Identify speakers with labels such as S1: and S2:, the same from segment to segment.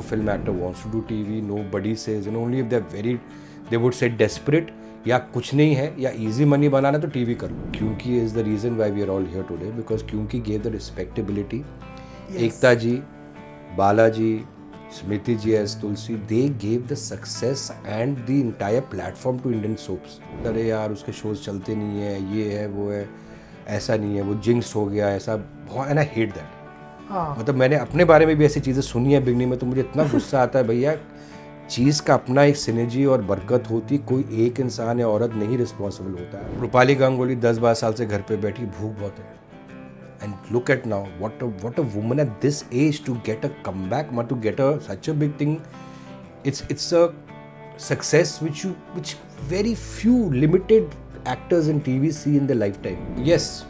S1: no film actor wants to do TV. Nobody says, only if they would say desperate, या कुछ नहीं है या easy money बनाना तो TV कर लो. क्योंकि is the reason why we are all here today, because क्योंकि gave the respectability. Ekta ji, Balaji, Smriti ji as Tulsi, they gave the success and the entire platform to Indian soaps. अरे यार उसके shows चलते नहीं है, ये है वो है, ऐसा नहीं है, वो jinxed हो गया, ऐसा बहुत, and I hate that. मतलब मैंने अपने बारे में भी ऐसी चीज़ें सुनी है बिगनी में, तो मुझे इतना गुस्सा आता है भैया, चीज़ का अपना एक सिनर्जी और बरकत होती, कोई एक इंसान या औरत नहीं रिस्पॉन्सिबल होता है. रूपाली गांगुली 10-12 साल से घर पे बैठी, भूख बहुत है. And look at now, what a woman at this age to get a comeback, to get such a big thing. It's a success which very few limited actors in TV see in their lifetime. Yes,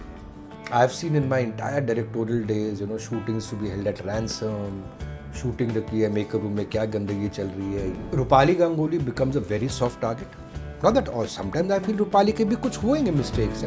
S1: I've seen in my entire directorial days, shootings to be held at ransom, shooting the maker room में क्या गंदगी चल रही है. Rupali Ganguly becomes a very soft target. Not that all. Sometimes I feel Rupali के भी कुछ होंगे mistakes.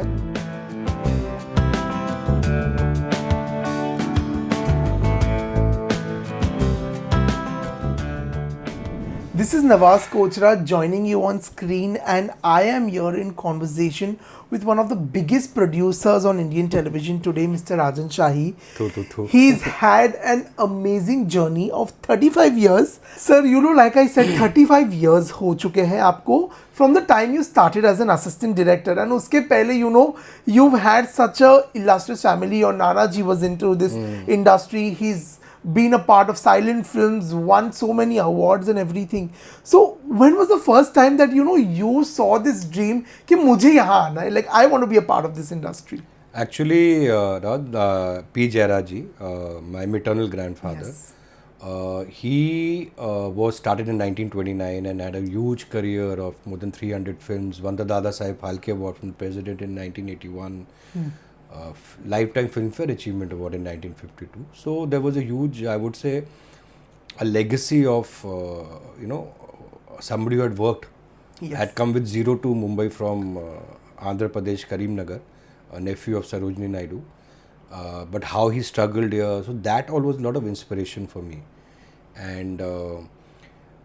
S2: This is Nawaz Kochra joining you on screen, and I am here in conversation with one of the biggest producers on Indian television today, Mr. Rajan Shahi. He's had an amazing journey of 35 years. Sir, like I said, 35 years ho chuke hain aapko from the time you started as an assistant director, and uske pehle, you've had such a illustrious family. Your Nana ji was into this industry. He's been a part of silent films, won so many awards and everything. So when was the first time that you saw this dream कि मुझे यहाँ आना है, like I want to be a part of this industry?
S1: Actually, P. Jairaj ji, my maternal grandfather, he was started in 1929 and had a huge career of more than 300 films. Won the Dada Saheb Phalke Award from the President in 1981. Lifetime Filmfare Achievement Award in 1952. So there was a huge, I would say, a legacy of, somebody who had worked, had come with zero to Mumbai from Andhra Pradesh, Karimnagar, a nephew of Sarojini Naidu. But how he struggled here, so that all was a lot of inspiration for me. And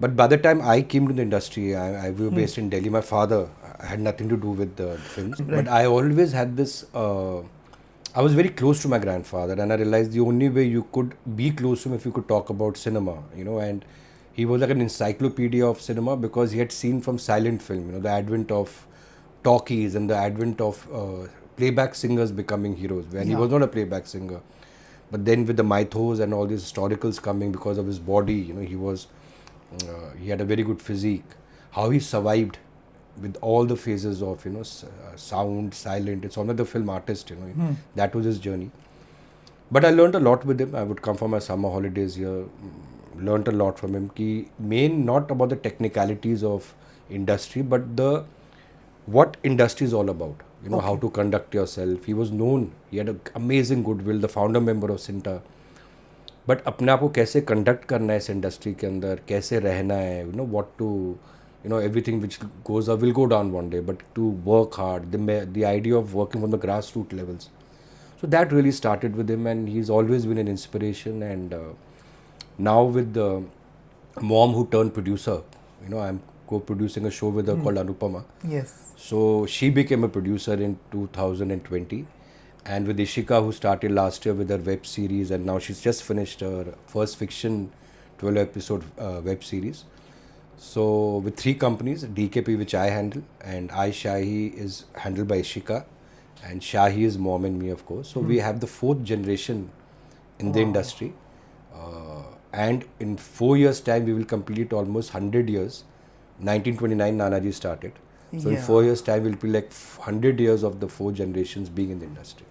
S1: but by the time I came to the industry, I was based in Delhi. My father had nothing to do with the films, but I always had this. I was very close to my grandfather, and I realized the only way you could be close to him if you could talk about cinema, and he was like an encyclopedia of cinema because he had seen from silent film, the advent of talkies and the advent of playback singers becoming heroes when he was not a playback singer. But then with the mythos and all these historicals coming because of his body, he had a very good physique. How he survived with all the phases of sound, silent. It's another film artist. That was his journey. But I learned a lot with him. I would come for my summer holidays here. Learned a lot from him. Main not about the technicalities of industry, but what industry is all about. How to conduct yourself. He was known. He had an amazing goodwill. The founder member of Cinta. But अपने आप को कैसे conduct करना है इस industry के अंदर, कैसे रहना है, what to, everything which goes up will go down one day, but to work hard, the idea of working from the grassroots levels. So that really started with him, and he's always been an inspiration. And now with the mom who turned producer, I'm co-producing a show with her called Anupama.
S2: Yes.
S1: So she became a producer in 2020. And with Ishika, who started last year with her web series, and now she's just finished her first fiction 12-episode web series. So with 3 companies, DKP which I handle, and I Shahi is handled by Ishika, and Shahi is mom and me, of course. So we have the 4th generation in the industry, and in 4 years' time we will complete almost 100 years. 1929 Nanaji started. So in 4 years' time we'll be like 100 years of the 4 generations being in the industry.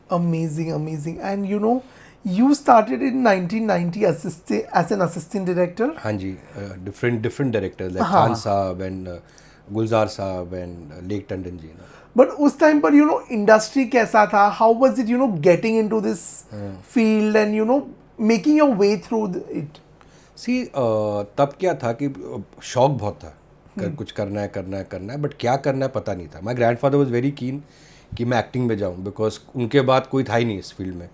S2: Amazing. And you started in 1990 as an assistant director.
S1: हाँ जी, different directors like Khan Saab and Gulzar Saab and Lake Tandon ji.
S2: But उस time पर industry कैसा था? How was it getting into this field and making your way through it?
S1: See, तब क्या था कि शौक बहुत था, कुछ करना है, बट क्या करना है पता नहीं था. My grandfather was very keen कि मैं एक्टिंग में जाऊँ, बिकॉज उनके बाद कोई था ही नहीं इस फील्ड में.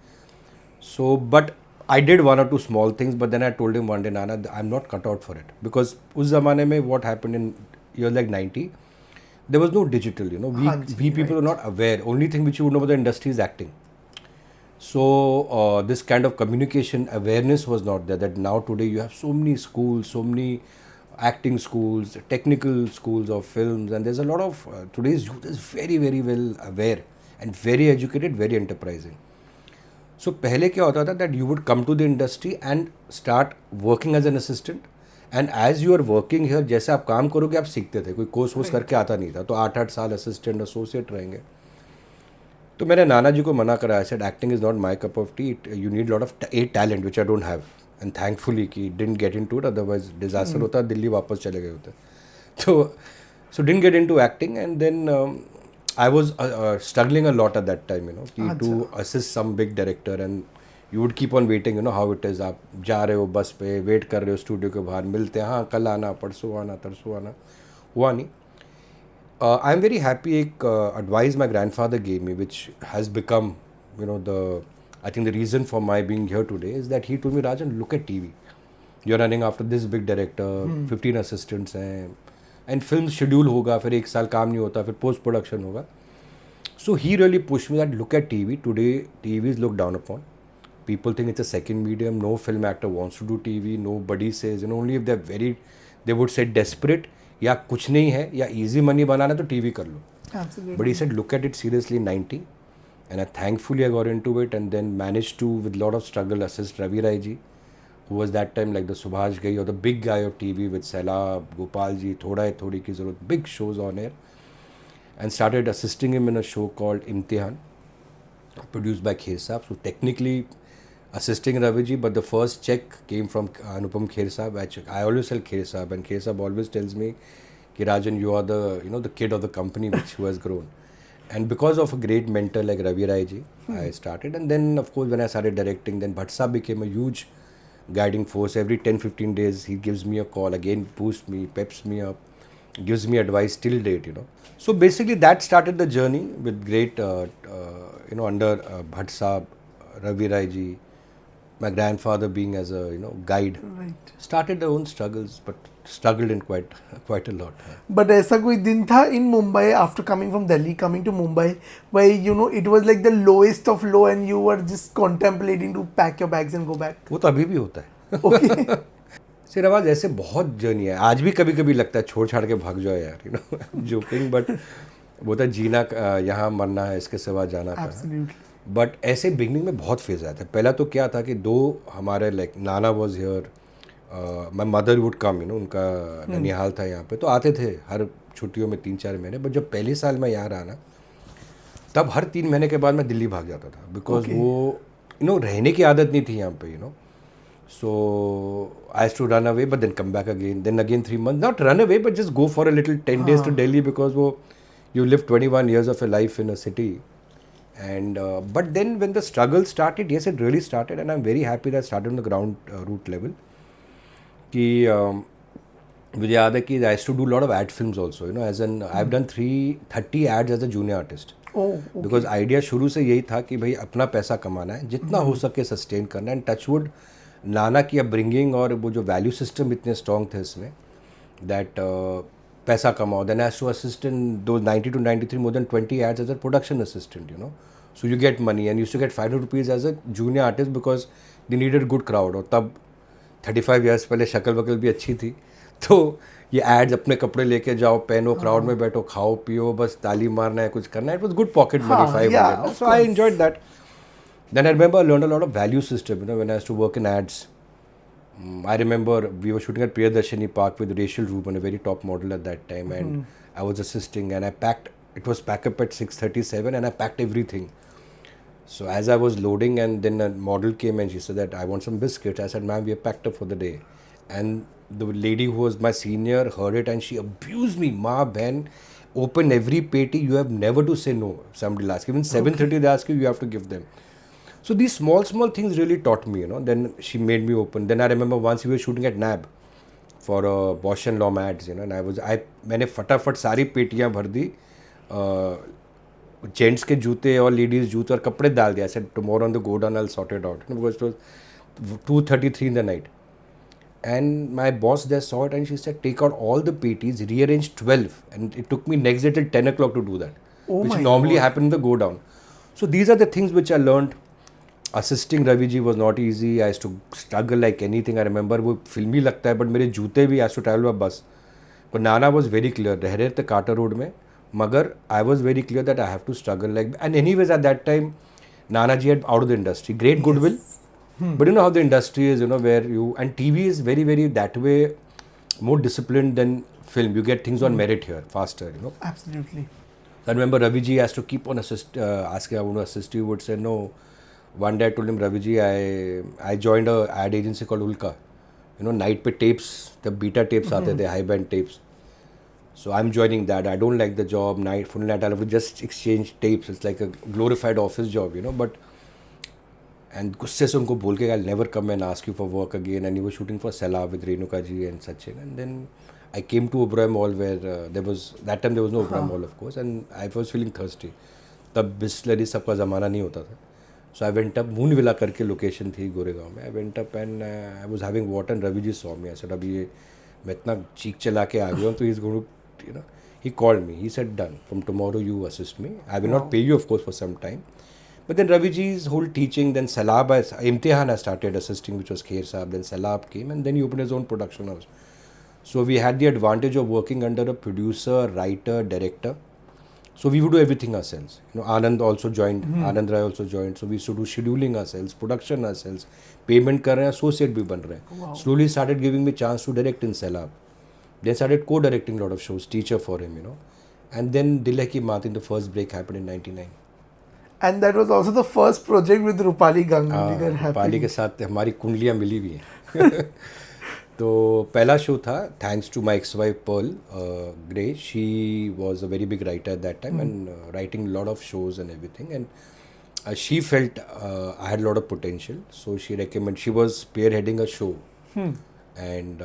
S1: So but I did one or two small things, but then I told him one day, Nana, I'm not cut out for it. Because उस ज़माने में what happened in years like 90, there was no digital, you know.
S2: हाँ जी,
S1: We people were not aware. Only thing which you would know about the industry is acting. So this kind of communication awareness was not there. That now today you have so many schools, so many acting schools, technical schools of films, and there's a lot of today's youth is very very well aware and very educated, very enterprising. So पहले क्या होता था that you would come to the industry and start working as an assistant, and as you are working here, जैसे आप काम करोगे आप सीखते थे, कोई कोर्स वोर्स करके आता नहीं था, तो 8-8 साल असिस्टेंट एसोसिएट रहेंगे. तो मैंने नाना जी को मना करा. I said acting is not my cup of tea, you need lot of a talent which I don't have, and thankfully कि didn't get into it, otherwise disaster होता, दिल्ली वापस चले गए होते. तो so didn't get into acting, and then I was struggling a lot at that time, you know, to assist some big director, and you would keep on waiting, you know how it is. आप जा रहे हो बस पे, wait कर रहे हो studio के बाहर, मिलते हैं, हाँ कल आना, परसों आना, तरसों आना, हुआ नहीं. I am very happy. एक advice my grandfather gave me, which has become, you know, I think the reason for my being here today is that he told me, Rajan, look at TV. You're running after this big director, 15 assistants हैं, and film schedule होगा, फिर एक साल काम नहीं होता, फिर post production होगा. So he really pushed me that look at TV. Today TV is looked down upon. People think it's a second medium. No film actor wants to do TV. Nobody says, you know, only if they would say desperate, या कुछ नहीं है, या easy money बनाना तो TV कर लो.
S2: Absolutely.
S1: But he said look at it seriously in 90, and thankfully I got into it, and then managed to, with lot of struggle, assist Ravi Rai ji, who was that time like the Subhash Ghai or the big guy of TV, with Sailab, Gopal ji, Thoda Hai Thodi Ki Zarurat, big shows on air, and started assisting him in a show called Imtihan, produced by Kher Saab. So technically assisting Ravi ji, but the first check came from Anupam Kher Saab. I always tell Kher Saab, and Kher Saab always tells me, Ki Rajan, you are the, you know, the kid of the company who has grown. And because of a great mentor like Ravi Rai ji, I started. And then of course when I started directing, then Bhatt Saab became a huge guiding force. Every 10-15 days he gives me a call, again boosts me, peps me up, gives me advice till date, you know. So basically that started the journey with great, you know, under Bhatt Saab, Ravi Rai ji, my grandfather being as a, you know, guide.
S2: Right.
S1: Started their own struggles, but struggled in quite a lot.
S2: But ऐसा कोई दिन था in Mumbai, after coming from Delhi, coming to Mumbai, where you know it was like the lowest of low, and you were just contemplating to pack your bags and go back?
S1: वो तो अभी भी होता है.
S2: Okay.
S1: सिराबाज ऐसे बहुत journey है, आज भी कभी कभी लगता है छोड़ छाड़ के भाग जाओ यार, यू नो, जोकिंग, बट वो तो जीना यहाँ मरना है, इसके सिवा जाना था.
S2: Absolutely.
S1: बट ऐसे बिगनिंग में बहुत फेज आया था. पहला तो क्या था कि दो हमारे like Nana was here, my mother would come, you know, उनका ननिहाल था यहाँ पे, तो आते थे हर छुट्टियों में 3-4 महीने. बट जब पहले साल मैं यहाँ रहा ना, तब हर 3 महीने के बाद मैं दिल्ली भाग जाता था, बिकॉज वो, यू नो, रहने की आदत नहीं थी यहाँ पे, you know. So I used to run away, but then come back again. Then again 3 months. Not run away, but just go for a little 10 days to Delhi, because you live 21 years of your life in a city. And but then when the struggle started, yes, it really started, and I'm very happy that I started on the ground root level. कि मुझे याद है कि I used to do a lot of ad films also. You know, as an I've done 30 ads as a junior artist.
S2: Oh, okay.
S1: Because idea शुरू से यही था कि भाई अपना पैसा कमाना है, जितना हो सके सस्टेन करना है. एंड टचवुड नाना की अपब्रिंगिंग और वो जो वैल्यू सिस्टम इतने स्ट्रॉन्ग थे इसमें, दैट पैसा कमाओ. देन हैज टू असिस्टेंट दो 90 to 93 more than 20 ads as a production assistant, you know. So you get money, and used to get 500 rupees as a junior artist, because they needed good crowd. और तब 35 years पहले शक्ल वकल भी अच्छी थी, तो ये एड्स अपने कपड़े लेके जाओ, पहनो, क्राउड में बैठो, खाओ पियो, बस ताली मारना है, कुछ करना है. It was good pocket money, 500. So I enjoyed that. Then I remember I learned a lot of value system, you know, when I used to work in ads. I remember we were shooting at Priyadarshini Park with Rachel Rubin, a very top model at that time, and I was assisting, and I packed, it was pack up at 6:37, and I packed everything. So as I was loading, and then a model came and she said that I want some biscuits. I said, ma'am, we are packed up for the day. And the lady who was my senior heard it, and she abused me. Ma, ben, open every peti, you have never to say no. Somebody will ask, even 7:30 they ask you, you have to give them. So these small things really taught me, you know. Then she made me open. Then I remember once we were shooting at NAB for Bosch and Lom ads, you know, and मैंने फटाफट सारी पेटियाँ भर दी, gents के जूते और ladies जूते और कपड़े डाल दिया. I said tomorrow on the go down I'll sort it out, you know, because it was 2:33 in the night. And my boss there saw it and she said, take out all the PTs, rearrange 12. And it took me next day till 10 o'clock to do that,
S2: Oh
S1: which
S2: my
S1: normally
S2: God.
S1: happened in the go down. So these are the things which I learned. Assisting Ravi ji was not easy. I used to struggle like anything. I remember वो फिल्मी लगता है, but मेरे जूते भी I used to travel by bus. But Nana was very clear. रह रहे थे Carter Road में, मगर I was very clear that I have to struggle like. And anyways at that time, Nana ji had out of the industry, great goodwill. But you know how the industry is, you know, where you, and TV is very, very that way more disciplined than film. You get things on merit here, faster, you know.
S2: Absolutely.
S1: I remember Ravi ji has to keep on asking, I want to assist you, would say no. One day I told him, Ravi ji, I joined a ad agency called Ulka. You know, night pe tapes, the beta tapes aate the high band tapes. So I'm joining that. I don't like the job, night, full night, I'll just exchange tapes. It's like a glorified office job, you know, but and गुस्से से उनको बोल के I'll never come and ask you for work again. And he was shooting for Sela with Renuka ji and Sachin. And then I came to Oberoi Mall where that time there was no Oberoi Mall of course, and I was feeling thirsty. तब बिस्लरी सबका ज़माना नहीं होता था. So I went up, Moon Villa करके location थी गोरेगांव में. I went up and I was having water and Ravi ji saw me. I said अभी ये मैं इतना चीख चला के आ गया हूँ तो he's going to, you know, he called me. He said done. From tomorrow you assist me. I will not pay you of course for some time. But then Ravi ji's whole teaching, then Salab, Imtihan I started assisting, which was Khair Saab, then Salab came and then he opened his own production house. So we had the advantage of working under a producer, writer, director. So we would do everything ourselves. You know, Anand also joined, Anand Rai also joined. So we used to do scheduling ourselves, production ourselves, payment kar rahe hain, associate bhi ban rahe hain.
S2: Wow.
S1: Slowly started giving me chance to direct in Salab. Then started co-directing a lot of shows, teacher for him, you know. And then Dil Hai Ki Baat in the first break happened in 99.
S2: And that was also the first project with Rupali Ganguly that happened.
S1: पाली के साथ हमारी कुंडलियाँ मिली हुई हैं. तो पहला show था thanks to my ex wife Pearl Grey. She was a very big writer at that time and writing lot of shows and everything and she felt I had lot of potential. So she recommend, she was spearheading a show and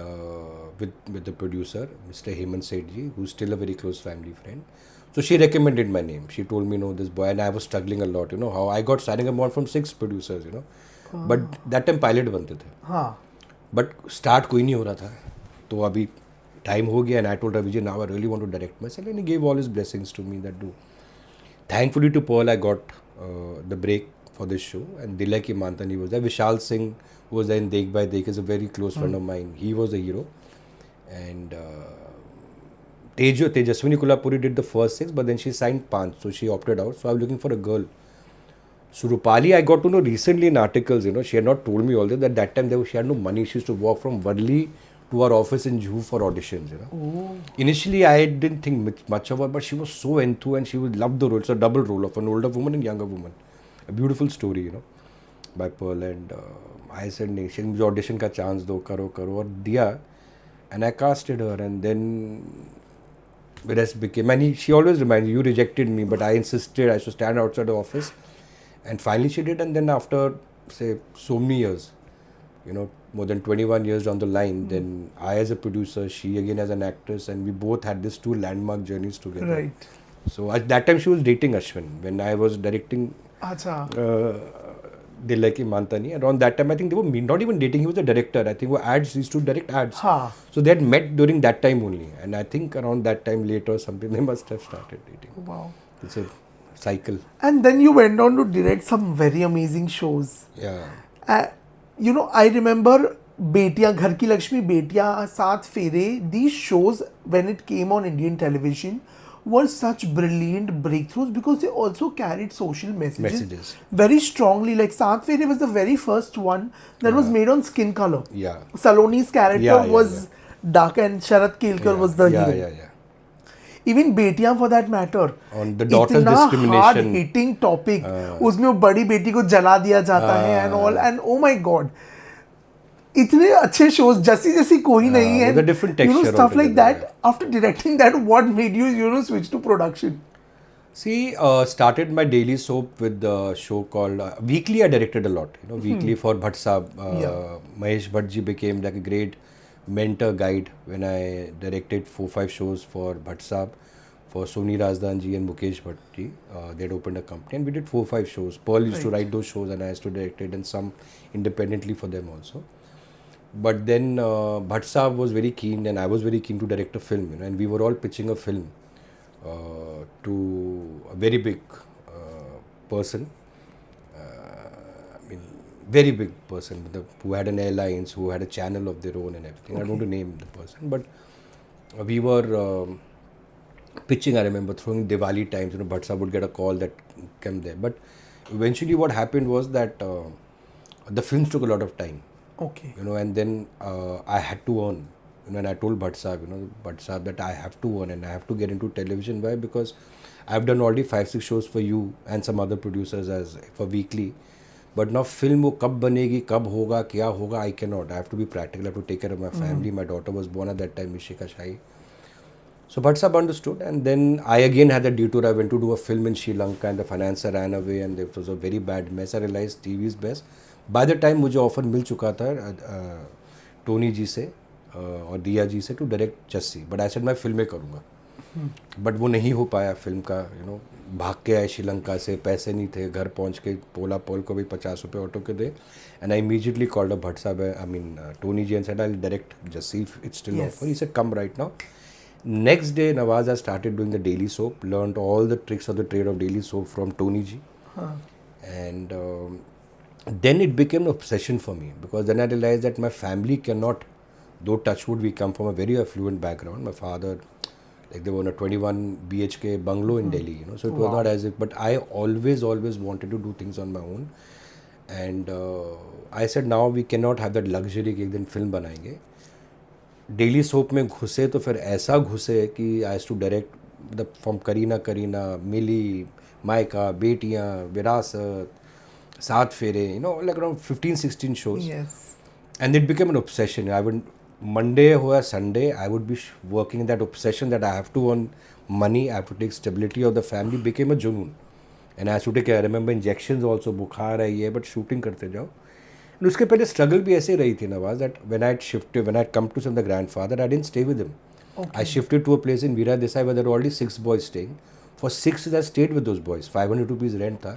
S1: with the producer Mr. Hemant Seth ji, who's still a very close family friend. So she recommended my name. She told me, no, this boy, and I was struggling a lot, you know, how I got signing up from 6 producers, you know. But that time pilot बनते थे.
S2: हाँ.
S1: But start कोई नहीं हो रहा था. तो अभी time हो गया and I told Ravi ji, now I really want to direct myself, and he gave all his blessings to me that do. Thankfully to Pearl, I got the break for this show, and Dil Hai Ki Mantani was there. Vishal Singh was there in Dekh Bhai Dekh, is a very close friend of mine. He was the hero. And Tejaswini Kolhapuri did the first 6, but then she signed 5, so she opted out. So I was looking for a girl. So Rupali, I got to know recently in articles, you know, she had not told me all this, that that time she had no money. She used to walk from Worli to our office in Juhu for auditions, you know.
S2: Oh.
S1: Initially, I didn't think much of her, but she was so enthused and she would love the role. It's a double role of an older woman and younger woman. A beautiful story, you know, by Pearl. And I said, नहीं, she मुझे audition का chance दो, करो करो, और दिया. And I casted her, and then the rest became, and she always reminded, you rejected me, but I insisted I should stand outside the office. And finally she did, and then after, say, so many years, you know, more than 21 years down the line, then I as a producer, she again as an actress, and we both had these 2 landmark journeys together.
S2: Right.
S1: So at that time she was dating Ashwin when I was directing
S2: Acha.
S1: Dil Hai Ki Mantani. Around that time, I think they were not even dating, he was the director. I think were ads, he used to direct ads.
S2: Ha.
S1: So they had met during that time only. And I think around that time later or something, they must have started dating.
S2: Wow.
S1: It's a cycle.
S2: And then you went on to direct some very amazing shows.
S1: Yeah.
S2: You know, I remember Betiya, Ghar Ki Lakshmi, Betiya, Saath Fere, these shows, when it came on Indian television, were such brilliant breakthroughs because they also carried social messages very strongly. Like Saath Fere was the very first one that was made on skin color.
S1: Yeah.
S2: Saloni's character was dark and Sharat Kelkar was the hero.
S1: Yeah.
S2: Even बेटियां for that matter,
S1: On the daughter's
S2: इतना
S1: discrimination.
S2: hard hitting topic, उसमें वो बड़ी बेटी को जला दिया जाता है and all, and oh my god, इतने अच्छे shows, जैसी जैसी कोई नहीं है,
S1: with a different
S2: you know,
S1: texture
S2: stuff like
S1: altogether,
S2: that. After directing that, what made you, you know, switch to production?
S1: See, started my daily soap with the show called Weekly. I directed a lot, you know, Weekly for Bhatt Saab. Mahesh Bhatt ji became like a great mentor guide when I directed 4-5 shows for Bhatt Saab. for Soni Razdan ji and Mukesh Bhatt ji. They'd opened a company and we did 4-5 shows. Pearl used to write those shows and I used to direct it, and some independently for them also. But then Bhatt Saab was very keen and I was very keen to direct a film, and we were all pitching a film to a very big person. I mean, very big person who had an airlines, who had a channel of their own and everything. I don't want to name the person, but we were pitching. I remember throwing Diwali times, Bhatt Saab would get a call that came there. But eventually what happened was that the films took a lot of time.
S2: Okay.
S1: And then I had to earn, and I told Bhatt Saab that I have to earn and I have to get into television. Why? Because I've done already 5-6 shows for you and some other producers as for weekly. But now film wo kab banegi, kab hoga, kya hoga, I cannot. I have to be practical. I have to take care of my family. My daughter was born at that time, Mishika Shahi. So Bhatt Saab understood, and then I again had a detour. I went to do a film in Sri Lanka and the financer ran away and it was a very bad mess. I realized TV is best. By the time मुझे offer मिल चुका था Tony ji से और दिया जी से to direct Jassi, but I said मैं फिल्में करूँगा. बट वो नहीं हो पाया फिल्म का. भाग के आए श्रीलंका से, पैसे नहीं थे, घर पहुंच के पोला पोल को भी 50 रुपये ऑटो के दे, and I immediately called up Bhatt Sahab, I mean Tony ji, and said I will direct Jassi if it's still offer. He said come right now. Next day, Nawaz, I started doing the daily soap, learned all the tricks of the trade of daily soap from Tony ji. And then it became an obsession for me, because then I realized that my family cannot, though touchwood, we come from a very affluent background. My father, like they were in a 21 BHK bungalow in Delhi, so it was not as if, but I always wanted to do things on my own. And I said, now we cannot have that luxury कि एक दिन film बनाएंगे. Daily soap में घुसे तो फिर ऐसा घुसे कि I to direct the from Kareena, Mili, Maayka, Betiyaan, विरासत, सात फेरे, like around 15-16 shows.
S2: Yes.
S1: And it became an obsession. I would, Monday or Sunday, I would be working in that obsession that I have to earn money, I have to take stability of the family, became a junoon. And I used to take, I remember injections also, बुखार है ये, but shooting करते जाओ. And उसके पहले struggle भी ऐसे रही थी Nawaz, that when I had come to see the grandfather, I didn't stay with him.
S2: Okay.
S1: I shifted to a place in Veera Desai where there were already 6 boys staying. For 6 years I stayed with those boys. 500 rupees rent था.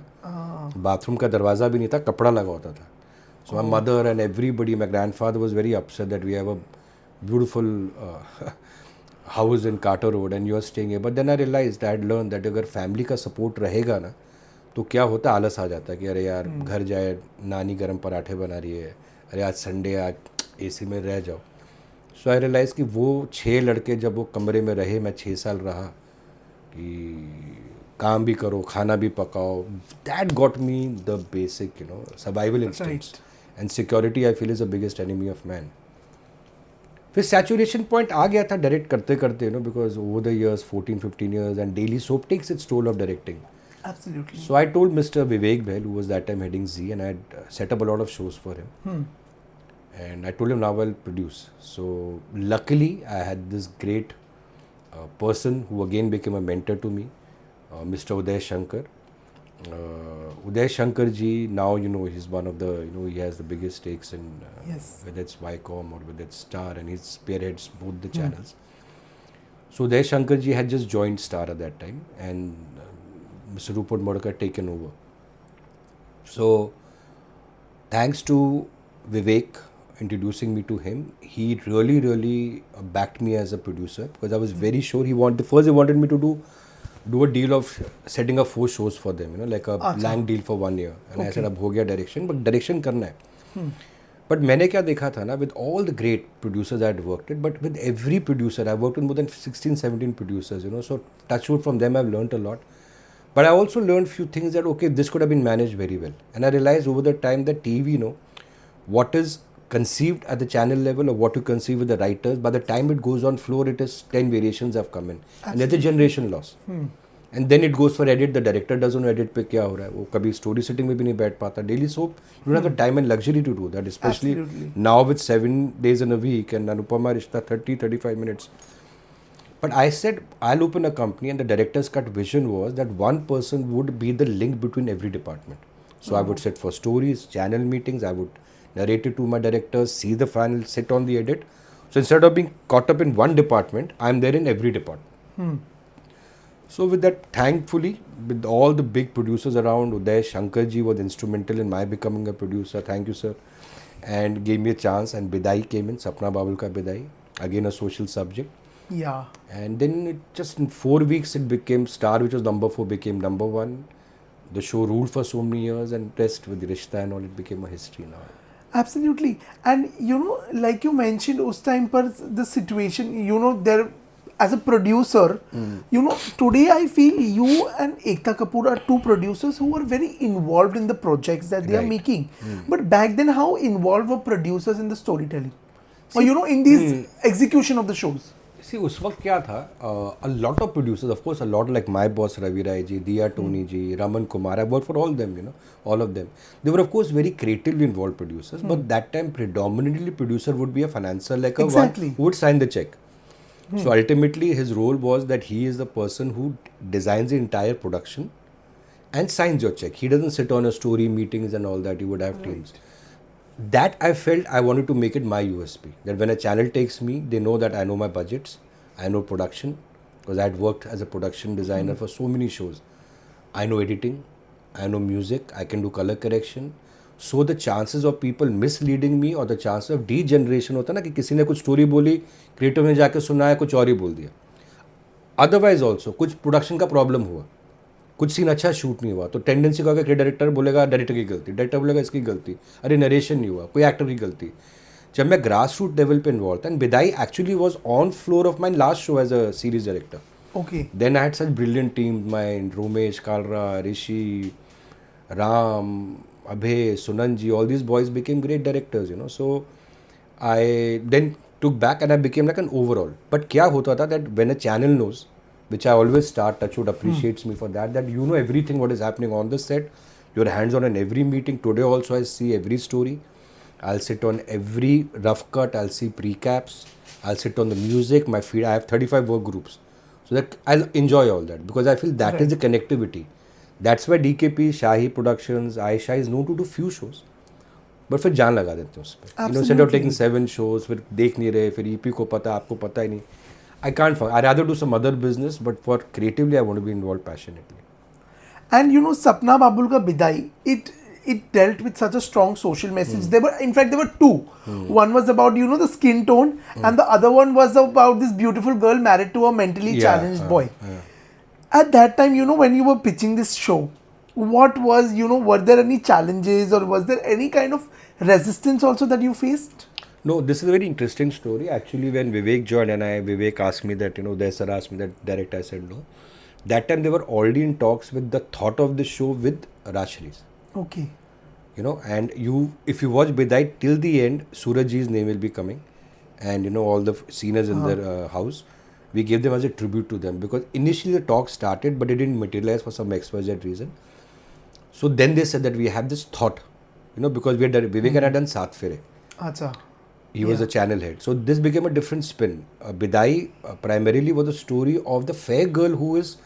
S1: Bathroom का दरवाज़ा भी नहीं था, कपड़ा लगा होता था. So my mother and everybody, my grandfather was very upset that we have a beautiful house in Carter Road and you are staying here. But then I realized, I had learned that अगर family का support रहेगा ना, तो क्या होता है, आलस आ जाता है कि अरे यार घर जाए, नानी गरम पराठे बना रही है, अरे आज संडे, आज एसी में रह जाओ. सो आई रियलाइज़ कि वो 6 लड़के जब वो कमरे में रहे, मैं 6 साल रहा, कि काम भी करो, खाना भी पकाओ, that got me the basic survival instincts. And security I feel is the biggest enemy of man. फिर सैचुरेशन पॉइंट आ गया था डायरेक्ट करते करते, because over the years 14-15 years, and daily soap takes its toll of directing.
S2: Absolutely.
S1: So I told Mr. Vivek Bahl, who was that time heading Z, and I had set up a lot of shows for him. And I told him, now I'll produce. So luckily I had this great person who again became a mentor to me, Mr. Uday Shankar. Uday Shankar ji, now he's one of the, he has the biggest stakes in
S2: Yes.
S1: whether it's Viacom or whether it's Star, and he spearheads both the channels. So Uday Shankar ji had just joined Star at that time, and Mr. Rupert Murdoch had taken over. So, thanks to Vivek introducing me to him, he really backed me as a producer, because I was very sure he wanted me to do a deal of setting up 4 shows for them, like a lang deal for 1 year. And I said, अब हो गया direction, but direction करना है. But मैंने क्या देखा था ना, with all the great producers I had worked with, but with every producer, I worked with more than 16-17 producers, so touchwood, from them I've learned a lot. But I also learned few things that, okay, this could have been managed very well. And I realized over the time that TV, what is conceived at the channel level or what you conceive with the writers, by the time it goes on floor, it is 10 variations have come in. Absolutely. And there's a generation loss. And then it goes for edit, the director doesn't know edit पे क्या हो रहा है, वो कभी story sitting में भी नहीं बैठ पाता. Daily soap, you don't have the time and luxury to do that, especially now with 7 days in a week and Anupama Rishta 30-35 minutes. But I said, I'll open a company, and the director's cut vision was that one person would be the link between every department. So I would sit for stories, channel meetings, I would narrate it to my directors, see the final, sit on the edit. So instead of being caught up in one department, I'm there in every department. So with that, thankfully, with all the big producers around, Uday Shankar ji was instrumental in my becoming a producer. Thank you, sir. And gave me a chance. And Bidai came in, Sapna Babul ka Bidai. Again, a social subject.
S2: Yeah.
S1: And then it just in 4 weeks, it became Star, which was number 4, became number 1. The show ruled for so many years, and rest with Rishta and all, it became a history now.
S2: Absolutely. And you know, like you mentioned, us time par the situation, you know, there as a producer, you know, today I feel you and Ekta Kapoor are two producers who are very involved in the projects that they are
S1: Right.
S2: making. But back then, how involved were producers in the storytelling? Or you know, in these execution of the shows?
S1: See, उस वक्त क्या था, a lot of producers, of course, a lot like my boss Ravi Rai ji, Diya Tony ji, Raman Kumar, I worked for all them, you know, all of them. They were, of course, very creatively involved producers, but that time predominantly producer would be a financer, like a
S2: Exactly.
S1: one who would sign the check. So ultimately, his role was that he is the person who designs the entire production and signs your check. He doesn't sit on a story meetings and all that. You would have teams. That I felt I wanted to make it my USP. That when a channel takes me, they know that I know my budgets, I know production, because I had worked as a production designer for so many shows. I know editing, I know music, I can do color correction. So the chances of people misleading me or the chances of degeneration होता ना कि किसी ने कुछ story बोली, creative ने जाके सुनाया, कुछ और ही बोल दिया. अदरवाइज ऑल्सो कुछ प्रोडक्शन का प्रॉब्लम हुआ, कुछ सीन अच्छा शूट नहीं हुआ, तो टेंडेंसी का कि डायरेक्टर बोलेगा डायरेक्टर की गलती, डायरेक्टर बोलेगा इसकी गलती, अरे नरेशन नहीं हुआ, कोई एक्टर की गलती. जब मैं ग्रास रूट लेवल पे इन्वॉल्व था, and Bidaai actually was on floor of my last show as a series director.
S2: Okay.
S1: Then I had such brilliant team, my Romesh, Kalra, Rishi, Ram, Abhay, Sunanji, all these boys became great directors, you know. So I then took back and I became like an overall. But kya hota tha that when a channel knows, which I always start, Touchwood appreciates me for that, that you know everything what is happening on the set, you're hands on in every meeting. Today also I see every story. I'll sit on every rough cut, I'll see precaps, I'll sit on the music, my feed, I have 35 work groups. So that I'll enjoy all that because I feel that is the connectivity. That's why DKP, Shahi Productions, Aisha is known to do few shows. But फिर जान लगा देते हैं उस पर. You know, instead of taking 7 shows, फिर देख नहीं रहे, फिर EP को पता, आपको पता ही नहीं. I can't find. I rather do some other business, but for creatively, I want to be involved passionately.
S2: And you know, Sapna Babul ka Bidai, it dealt with such a strong social message. There were, in fact, there were two. One was about, you know, the skin tone, and the other one was about this beautiful girl married to a mentally challenged boy. At that time, you know, when you were pitching this show, what was, you know, were there any challenges or was there any kind of resistance also that you faced?
S1: No, this is a very interesting story. Actually, when Vivek joined and Vivek asked me that, you know, their sir asked me that direct, I said no. That time they were already in talks with the thought of the show with Rashtri's.
S2: Okay.
S1: You know, and if you watch Bidai till the end, Surajji's name will be coming, and you know all the seniors in their house, we gave them as a tribute to them because initially the talk started, but it didn't materialize for some XYZ reason. So then they said that we have this thought, you know, because we had Vivek and I had done Saath Fere.
S2: Acha.
S1: He was a channel head. So this became a different spin. Bidai primarily was a story of the fair girl who is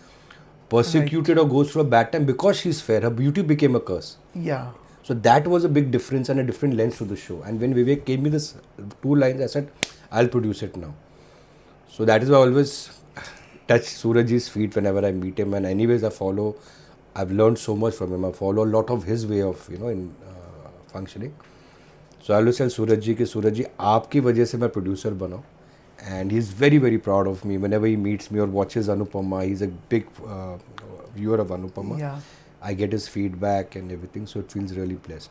S1: persecuted or goes through a bad time because she's fair. Her beauty became a curse.
S2: Yeah.
S1: So that was a big difference and a different lens to the show. And when Vivek gave me this 2 lines, I said, I'll produce it now. So that is why I always touch Surajji's feet whenever I meet him. And anyways, I've learned so much from him. I follow a lot of his way of, you know, in functioning. So I always tell Surajji कि Surajji, आपकी वजह से मैं producer बना. And he's very, very proud of me. Whenever he meets me or watches Anupama, he's a big viewer of Anupama.
S2: Yeah.
S1: I get his feedback and everything, so it feels really blessed.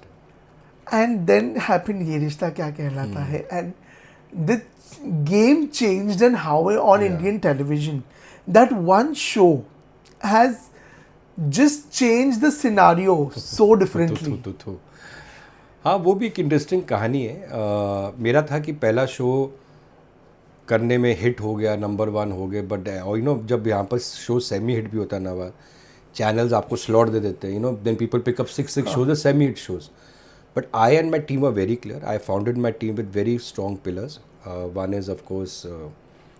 S2: And then happened Ye Rishta Kya Kehlata Hai, and the game changed and how on Indian television. That one show has just changed the scenario so differently.
S1: हाँ, वो भी एक interesting कहानी है. मेरा था कि पहला शो करने में हिट हो गया, नंबर 1 हो गए, बट और यू नो जब यहाँ पर शो सेमी हिट भी होता है ना, बार चैनल्स आपको स्लॉट दे देते हैं, you know, then people pick up 6 shows as semi hit shows. But I and my team were very clear. I founded my team with very strong pillars. One is of course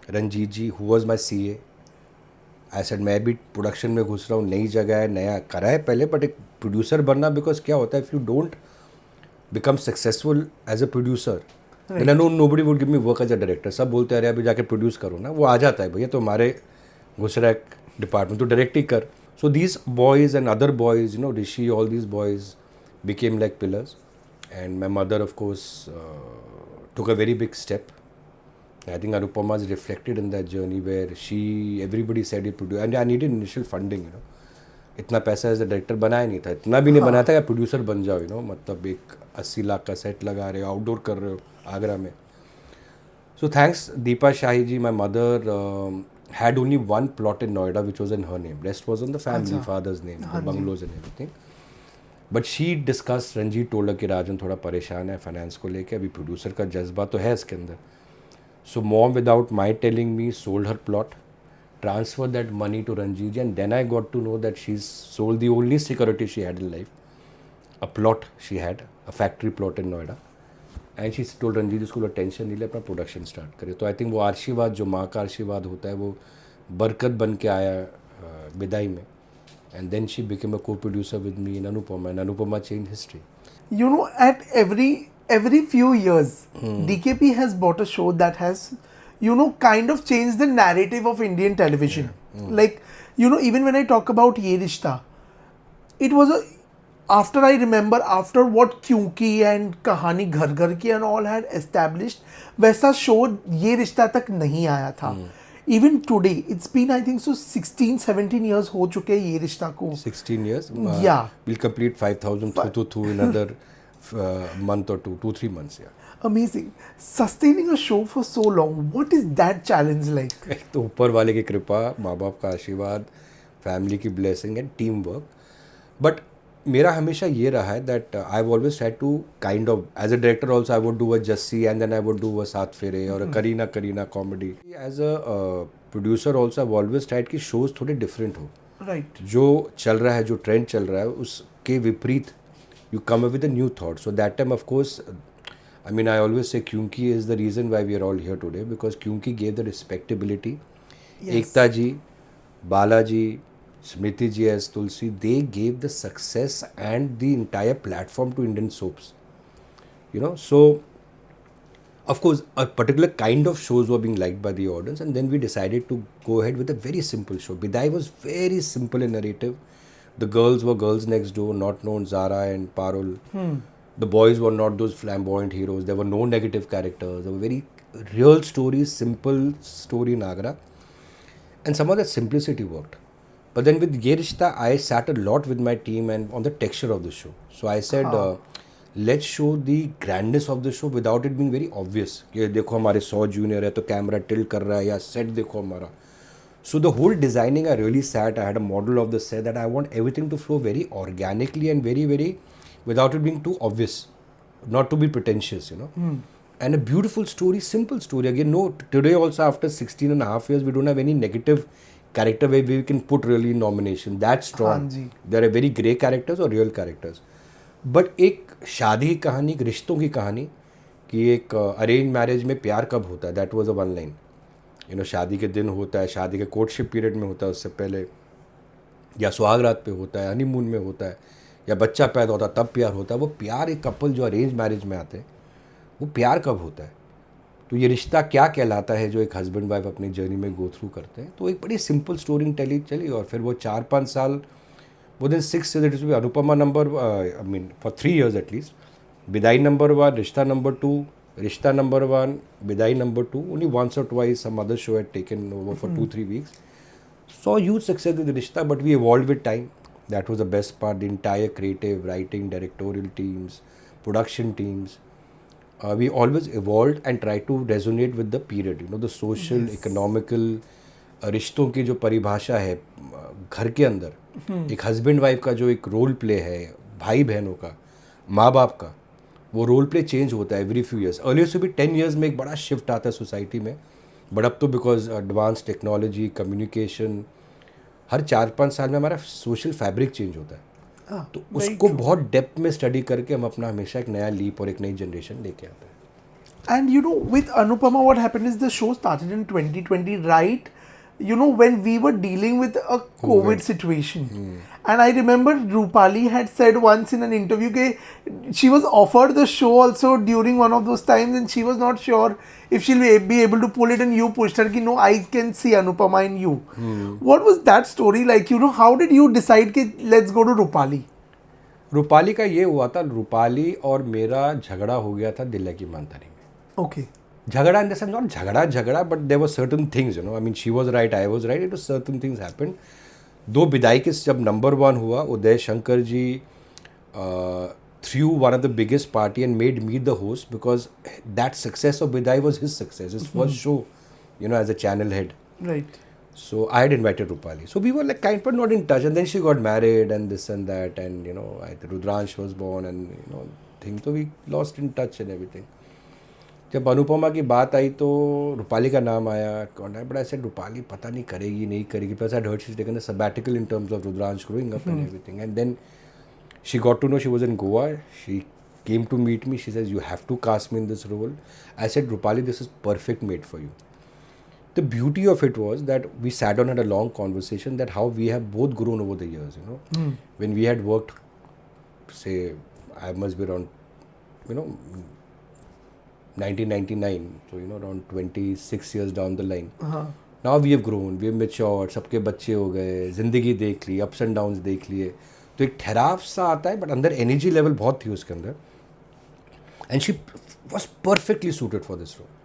S1: Ranjit ji, who was my CA. I said मैं भी production में घुस रहा हूँ, नई जगह है, नया करा है पहले, बट एक प्रोड्यूसर बनना, बिकॉज क्या होता है, if you don't become successful as a producer, then I know nobody would give me work as a director. सब बोलते हैं अरे अभी जाके प्रोड्यूस करो ना, वो आ जाता है भैया तो हमारे घुस रहा है डिपार्टमेंट, तो डायरेक्ट ही कर. So these boys and other boys, Rishi, all these boys became like pillars. And my mother, of course, took a very big step. I think Anupama is reflected in that journey where everybody said he produced, and I needed initial funding, इतना पैसा as a director बनाया नहीं था, इतना भी नहीं बनाया था कि प्रोड्यूसर बन जाओ, मतलब एक 80 लाख का सेट लगा रहे हो, आउटडोर कर रहे हो आगरा में. So thanks Deepa Shahi ji, my mother had only one plot in Noida which was in her name. Rest was on the family, father's name, the bungalows and everything. But she discussed, Ranjit told her कि राजन थोड़ा परेशान है finance को लेके, अभी producer का जज्बा तो है इसके अंदर. So mom, without my telling me, sold her plot, transferred that money to Ranjit ji, and then I got to know that she's sold the only security she had in life, a plot she had, a factory plot in Noida. And she told Ranjit ji उसको tension नहीं ले, अपना production start करे. तो I think वो आशीर्वाद, जो माँ का आशीर्वाद होता है, वो बरकत बन के आया विदाई में. And then she became a co producer with me in Anupama, and Anupama change history.
S2: At every few years, DKP has bought a show that has, kind of changed the narrative of Indian television. Like, even when I talk about Ye Rishta, it was after what Kyunki and Kahani Ghar Ghar Ki and all had established, वैसा show ये रिश्ता तक नहीं आया था. Even today, it's been, I think so, 16-17 years हो चुके हैं ये रिश्ता को.
S1: 16 years?
S2: Yeah.
S1: We'll complete 5,000 through in another month or 2-3 months, yeah.
S2: Amazing. Sustaining a show for so long, what is that challenge like?
S1: तो ऊपर वाले की कृपा, माँ बाप का आशीर्वाद, फैमिली की blessing and team work. But मेरा हमेशा ये रहा है that I have always tried to kind of, as a director also I would do a Jassi and then I would do a Saat Phere और Kareena comedy. As a producer also I have always tried कि shows थोड़े different हो.
S2: Right.
S1: जो चल रहा है, जो trend चल रहा है, उसके विपरीत you come up with a new thought. So that time of course, I mean, I always say Kyunki is the reason why we are all here today, because Kyunki gave the respectability. Yes. Ekta ji, Balaji, Smriti ji as Tulsi, they gave the success and the entire platform to Indian soaps. So of course a particular kind of shows were being liked by the audience, and then we decided to go ahead with a very simple show. Bidai was very simple in narrative. The girls were girls next door, not known, Zara and Parul. The boys were not those flamboyant heroes. There were no negative characters. There were very real stories, simple story in Agra. And some of that simplicity worked. But then with Ye Rishta, I sat a lot with my team and on the texture of the show. So I said, let's show the grandness of the show without it being very obvious. ये देखो हमारे 100 junior है तो camera tilt कर रहा है, या set देखो हमारा. So the whole designing, I really sat, I had a model of the set that I want everything to flow very organically and very, very, without it being too obvious, not to be pretentious, And a beautiful story, simple story. Again, no, today also after 16 and a half years, we don't have any negative character where we can put really in nomination. That's strong. There are very grey characters or real characters. But एक शादी की कहानी, एक रिश्तों की कहानी, कि एक अरेंज मैरिज में प्यार कब होता है, that was a one line. शादी के दिन होता है, शादी के कोर्टशिप पीरियड में होता है, उससे पहले, या सुहागरात पे होता है, हनीमून में होता है, या बच्चा पैदा होता है तब प्यार होता है. वो प्यार, एक कपल जो अरेंज मैरिज में आते हैं, वो प्यार कब होता है. तो ये रिश्ता क्या कहलाता है जो एक हस्बैंड वाइफ अपनी जर्नी में गो थ्रू करते हैं. तो एक बड़ी सिंपल स्टोरी चली, और फिर वो 4-5 साल, more than 6 years, it will be Anupama number, I mean for 3 years at least, Bidai number 1, Rishta number 2, Rishta number 1, Bidai number 2, only once or twice some other show had taken over for 2-3 weeks. Saw huge success with Rishta, but we evolved with time. That was the best part. The entire creative, writing, directorial teams, production teams, we always evolved and tried to resonate with the period, the social, economical, रिश्तों की जो परिभाषा है घर के अंदर, एक husband wife का जो एक रोल प्ले है, भाई बहनों का, माँ बाप का, वो रोल प्ले चेंज होता है एवरी फ्यू ईयर्स. अर्लियर से भी 10 years में एक बड़ा शिफ्ट आता है सोसाइटी में, बट अब तो बिकॉज एडवांस टेक्नोलॉजी, कम्युनिकेशन, हर 4-5 साल में हमारा सोशल फैब्रिक चेंज होता है. तो उसको बहुत डेप्थ में स्टडी करके हम अपना हमेशा एक नया लीप और एक नई जनरेशन लेके आते हैं.
S2: And with Anupama, what happened is the show started in 2020, right? you know, when we were dealing with a COVID situation. And I remember Rupali had said once in an interview that she was offered the show also during one of those times and she was not sure if she'll be able to pull it, and you pushed her ki no, I can see Anupama in you. What was that story like? You know, how did you decide कि let's go to Rupali?
S1: Rupali का ये हुआ था, रूपाली और मेरा झगड़ा हो गया था दिल्ली की मानतारी में.
S2: Okay.
S1: झगड़ा इन द सेंस नॉट झगड़ा but there were certain things, you know, I mean she was right, I was right, it was certain things happened. दो विदाई के जब नंबर 1 हुआ, Uday Shankar ji threw one of the biggest party and made me the host because that success of Vidaai was his success, his first show, you know, as a channel head.
S2: Right.
S1: So I had invited Rupali. So we were like kind but not in touch. And then she got married and this and that. And you know, Rudransh was born and you know, things. So we lost in touch and everything. जब अनुपमा की बात आई तो रूपाली का नाम आया. But I said Rupali पता नहीं करेगी नहीं करेगी. Plus I'd heard she's taken a sabbatical in terms of Rudransh growing up and everything. And then she got to know she was in Goa. She came to meet me. She says, you have to cast me in this role. I said, Rupali, this is perfect made for you. The beauty of it was that we sat down and had a long conversation that how we have both grown over the years, you know. When we had worked, say, I must be around, you know, 1999, so, you know, around 26 years down the line. Now we have grown, we have matured, सबके बच्चे हो गए, ज़िंदगी देख ली, ups and downs देख लिए. तो एक ठहराव सा आता है, but अंदर energy level बहुत थी उसके अंदर. And she was perfectly suited for this role.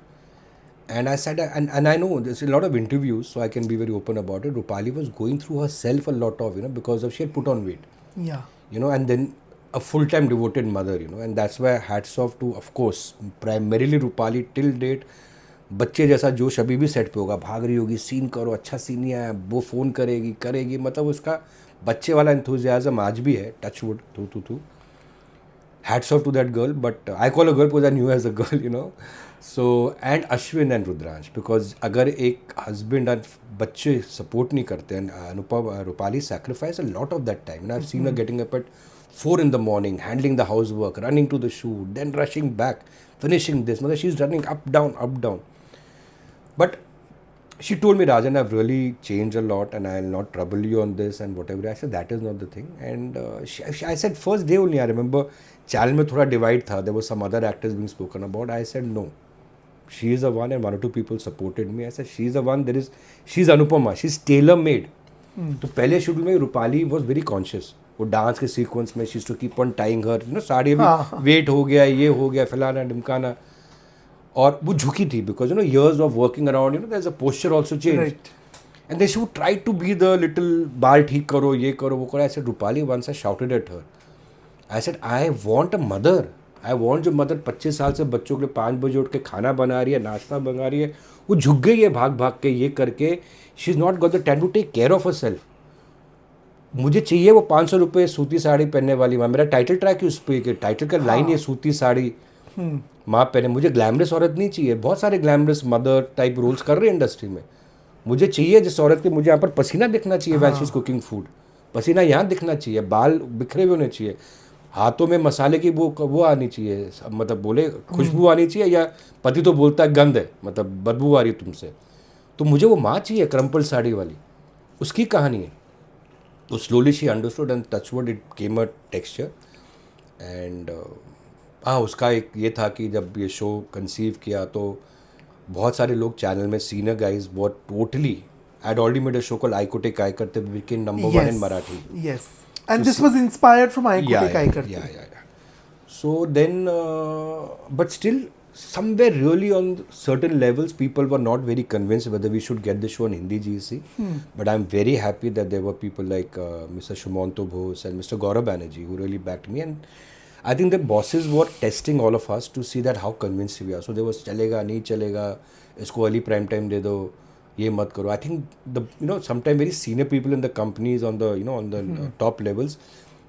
S1: And I said, and I know there's a lot of interviews, so I can be very open about it. Rupali was going through herself a lot of, you know, because of she had put on weight.
S2: Yeah.
S1: You know, and then a full-time devoted mother, you know, and that's why hats off to, of course, primarily Rupali till date. बच्चे जैसा जोश अभी भी set पे होगा, भाग रही होगी, सीन करो, अच्छा सीन नहीं आया, वो फ़ोन करेगी, मतलब उसका बच्चे वाला enthusiasm आज भी है, touch wood, तू. Hats off to that girl, but I call her girl because I knew her as a girl, you know. So, and Ashwin and Rudransh, because अगर एक husband and बच्चे support नहीं करते हैं, Rupali sacrificed a lot of that time. And I've seen her getting up at 4 in the morning, handling the housework, running to the shoot, then rushing back, finishing this. Mother, she's running up, down. But she told me, Rajan, I've really changed a lot and I'll not trouble you on this and whatever. I said, that is not the thing. And I said, first day only, I remember, channel में थोड़ा divide था. There were some other actors being spoken about. I said, no. She is the one, and one or two people supported me. I said, she's the one. She's Anupama. She's tailor-made. तो पहले schedule में Rupali was very conscious. वो dance के sequence में she to keep on tying her, you know, sari भी wet हो गया, ये हो गया, फलाना ढिमकाना. और वो झुकी थी because, you know, years of working around, you know, there's a posture also changed.
S2: Right.
S1: And then she would try to be the little बाल ठीक करो, ये करो, वो करो. I said, Rupali, once I shouted at her. I said, I want a mother. I want जो mother 25 साल से बच्चों के लिए 5 बजे उठ के खाना बना रही है, नाश्ता बना रही है, वो झुक गई है भाग के ये करके. She is not got the time to take care of herself. मुझे चाहिए वो 500 रुपये सूती साड़ी पहनने वाली माँ. मेरा टाइटल ट्रैक है उस पर कि टाइटल का लाइन ये सूती साड़ी माँ पहने. मुझे ग्लैमरस औरत नहीं चाहिए. बहुत सारे ग्लैमरस मदर टाइप रोल्स कर रहे हैं इंडस्ट्री में. मुझे चाहिए जिस औरत के मुझे यहाँ पर पसीना दिखना चाहिए when she is cooking food. पसीना यहाँ दिखना चाहिए, बाल बिखरे हुए होने चाहिए, हाथों में मसाले की वो आनी चाहिए, मतलब बोले खुशबू आनी चाहिए, या पति तो बोलता है गंद है, मतलब बदबू आ रही है तुमसे. तो मुझे वो माँ चाहिए क्रम्पल साड़ी वाली. उसकी कहानी है. तो slowly she understood and touchwood it came a texture. And हाँ, उसका एक ये था कि जब ये शो कंसीव किया तो बहुत सारे लोग चैनल में सीनियर गाइज बहुत totally I had already made a show called I कोटे काय करते became number 1 in Marathi.
S2: Yes. And this was inspired from I Kote Kai Karte.
S1: Yeah. So then, but still, somewhere really on certain levels, people were not very convinced whether we should get the show on Hindi GC. But I'm very happy that there were people like Mr. Shumanto Bose and Mr. Gaurav Banerjee who really backed me. And I think the bosses were testing all of us to see that how convinced we are. So there was chalega, nahi chalega, isko early prime time de do, ye mat karo. I think the, you know, sometimes very senior people in the companies on the, you know, on the top levels,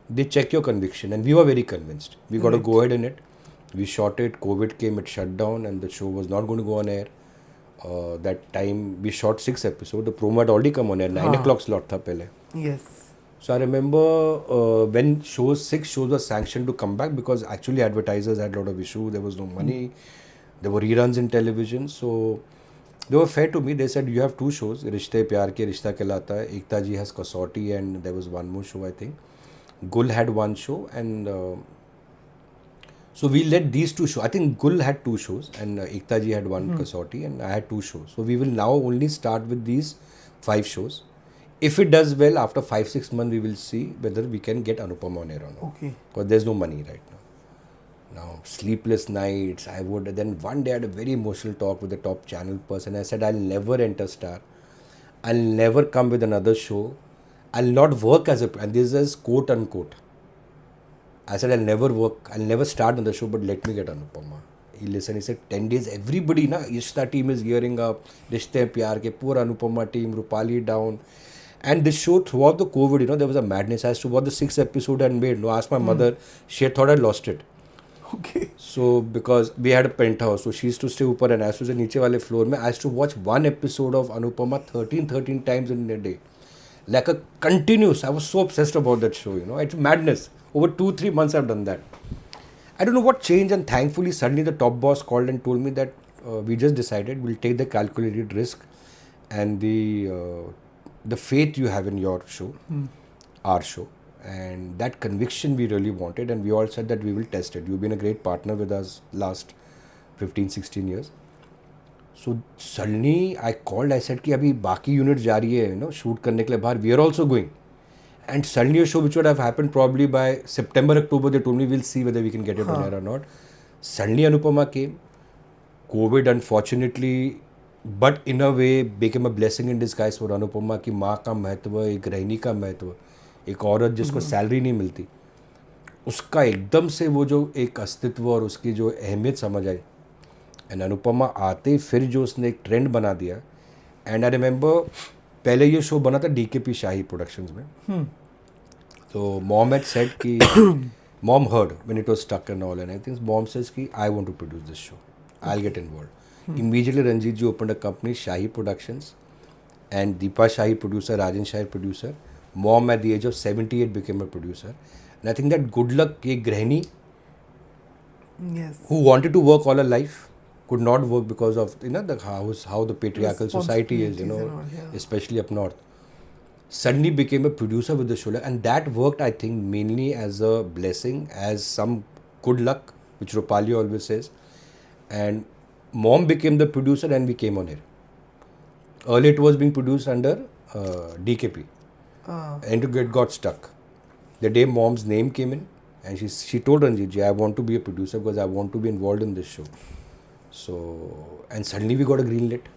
S1: they check your conviction, and we were very convinced. We got to go ahead in it. We shot it. COVID came, it shut down, and the show was not going to go on air. That time we shot 6 episodes. The promo had already come on air. 9 o'clock slot tha pehle.
S2: Yes.
S1: So I remember when 6 shows were sanctioned to come back, because actually advertisers had a lot of issues. There was no money. There were reruns in television. So They were fair to me. They said you have two shows, Rishte Pyar Ke Rishta Kehlata Hai. Ekta ji has Kasauti, and there was one more show, I think. Gul had one show, and so we let these two shows. I think Gul had two shows, and Ekta ji had one Kasauti, and I had two shows. So we will now only start with these 5 shows. If it does well, after 5-6 months, we will see whether we can get Anupama on air or not.
S2: Okay.
S1: Because there's no money right now. Now, sleepless nights, I would. Then one day I had a very emotional talk with the top channel person. I said, I'll never enter Star. I'll never come with another show. I'll not work as a. And this is quote unquote. I said, I'll never work. I'll never start another show, but let me get Anupama. He listened. He said, 10 days, everybody, na, Ishta team is gearing up. Rishte Pyar Ke, poor Anupama team, Rupali down. And this show, throughout the COVID, there was a madness as to what the 6th episode had made. No, ask my mother. She had thought I lost it.
S2: Okay.
S1: So, because we had a penthouse, so she used to stay upar and I used to stay niche wale floor mein. I used to watch one episode of Anupama 13 times in a day. Like a continuous. I was so obsessed about that show, It's madness. Over 2-3 months I've done that. I don't know what changed, and thankfully suddenly the top boss called and told me that we just decided we'll take the calculated risk and the faith you have in your show, our show. And that conviction we really wanted, and we all said that we will test it. You've been a great partner with us last 15-16 years. So suddenly I called, I said कि अभी बाकी unit जा रही है shoot करने के लिए बाहर, we are also going. And suddenly a show which would have happened probably by September, October, they told me we'll see whether we can get it on air or not. Suddenly Anupama came. COVID unfortunately, but in a way became a blessing in disguise for Anupama कि माँ का महत्व, एक गृहिणी का महत्व, एक औरत जिसको सैलरी नहीं मिलती, उसका एकदम से वो जो एक अस्तित्व और उसकी जो अहमियत समझ आई. एंड अनुपमा आते फिर जो उसने एक ट्रेंड बना दिया. एंड आई रिमेंबर पहले ये शो बना था DKP शाही प्रोडक्शंस में. तो मॉम हैड सेड कि mom heard when it was stuck and all, and I think mom says कि I want to produce this show, I will get involved. Immediately Ranjit ji opened a company, Shahi Productions, and Deepa Shahi producer, Rajan Shahi producer. Mom at the age of 78 became a producer. And I think that good luck, a grahini
S2: Yes.
S1: who wanted to work all her life could not work because of the how the patriarchal society is,
S2: Responsibilities and all, yeah.
S1: especially up north. Suddenly became a producer with the show, and that worked, I think, mainly as a blessing, as some good luck, which Rupali always says. And Mom became the producer and we came on air. Earlier it was being produced under DKP. And it got stuck. The day Mom's name came in, and she told Ranjit ji, I want to be a producer because I want to be involved in this show. So, and suddenly we got a green lit.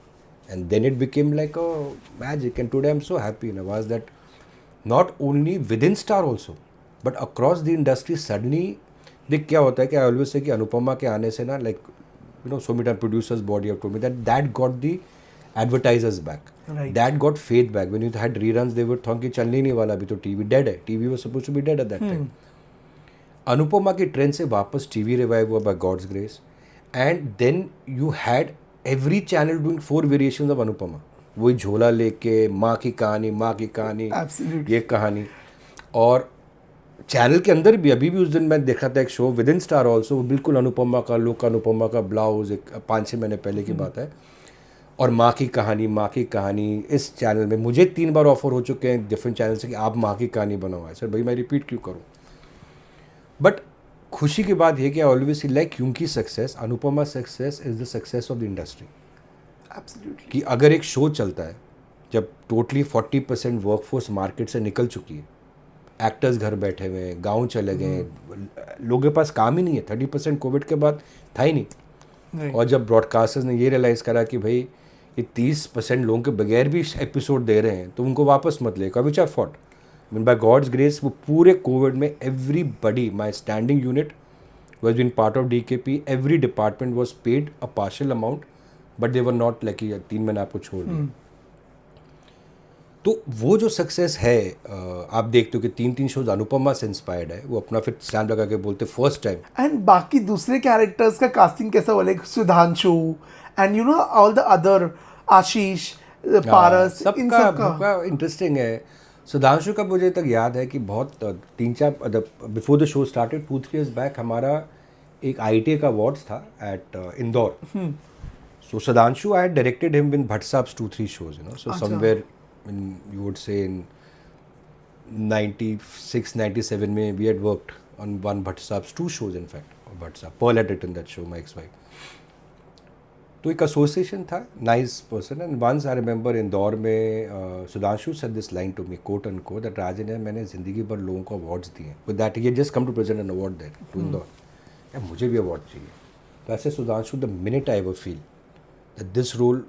S1: And then it became like a magic. And today I'm so happy, Nawaz, that not only within Star also, but across the industry, suddenly, देख क्या होता है कि I always say कि अनुपमा के आने से ना, like, so many producers body have told me that got the advertisers back.
S2: Right.
S1: That got faith back. When you had reruns, they would think कि चलने नहीं वाला, अभी तो TV dead है. TV was supposed to be dead at that time. Anupama की trend से वापस TV revive हुआ by God's grace. And then you had every channel doing 4 variations of Anupama. वही झोला लेके, माँ की कहानी,
S2: Absolutely.
S1: ये कहानी. और चैनल के अंदर भी अभी भी उस दिन मैं देखा था एक show with in star also, बिल्कुल अनुपमा का लुक, अनुपमा का ब्लाउज, एक 5-6 महीने पहले की बात है. और माँ की कहानी इस चैनल में मुझे 3 बार ऑफर हो चुके हैं डिफरेंट चैनल से कि आप माँ की कहानी बनवाएं. सर भाई मैं रिपीट क्यों करूँ. बट खुशी की बात यह कि आई ऑलवेज सी लाइक क्योंकि success, Anupama success is the success of the industry.
S2: Absolutely.
S1: कि अगर एक शो चलता है जब टोटली 40% वर्कफोर्स मार्केट से निकल चुकी है, एक्टर्स घर बैठे हुए हैं, गांव चले गए, लोगों के पास काम ही नहीं है. 30% कोविड के बाद था ही नहीं.
S2: Right.
S1: और जब ब्रॉडकास्टर्स ने ये रियलाइज़ करा कि भाई ये 30% लोगों के बगैर भी एपिसोड दे रहे हैं तो उनको वापस मत लेगा, which I fought. Mean by God's grace वो पूरे कोविड में everybody, my standing unit was been part of DKP, every department was paid a partial amount, but they were not like 3 महीने आपको छोड़ दिया. तो वो जो सक्सेस है, आप देखते हो कि 3 शोज अनुपमा से इंस्पायर्ड है. वो अपना फिर स्टैम्प लगा के बोलते फर्स्ट टाइम.
S2: एंड बाकी दूसरे कैरेक्टर्स का कास्टिंग कैसा हुआ, like Sudhanshu and all the other, Ashish, Paras, इन सबका
S1: इंटरेस्टिंग है. सुधांशु का मुझे तक याद है कि बहुत 3-4 before the show started 2-3 years back हमारा एक ITA का अवार्ड्स था at Indore. So Sudhanshu, I had directed him in Bhatt Saab's 2-3 shows, you know. So
S2: Acha.
S1: somewhere in, you would say in 96, 97 में we had worked on one Bhatt Saab's 2 shows in fact. Bhatt Saab. Pearl had written that show, my ex-wife. तो एक association था, nice person, and once I remember Indore में Sudhanshu said this line to me quote and quote that Rajan है मैंने ज़िंदगी भर लोगों को अवार्ड्स दिए विद दैट ये just come to present an award that to Indore, यार मुझे भी अवार्ड चाहिए. तो ऐसे Sudhanshu the minute I ever feel that this role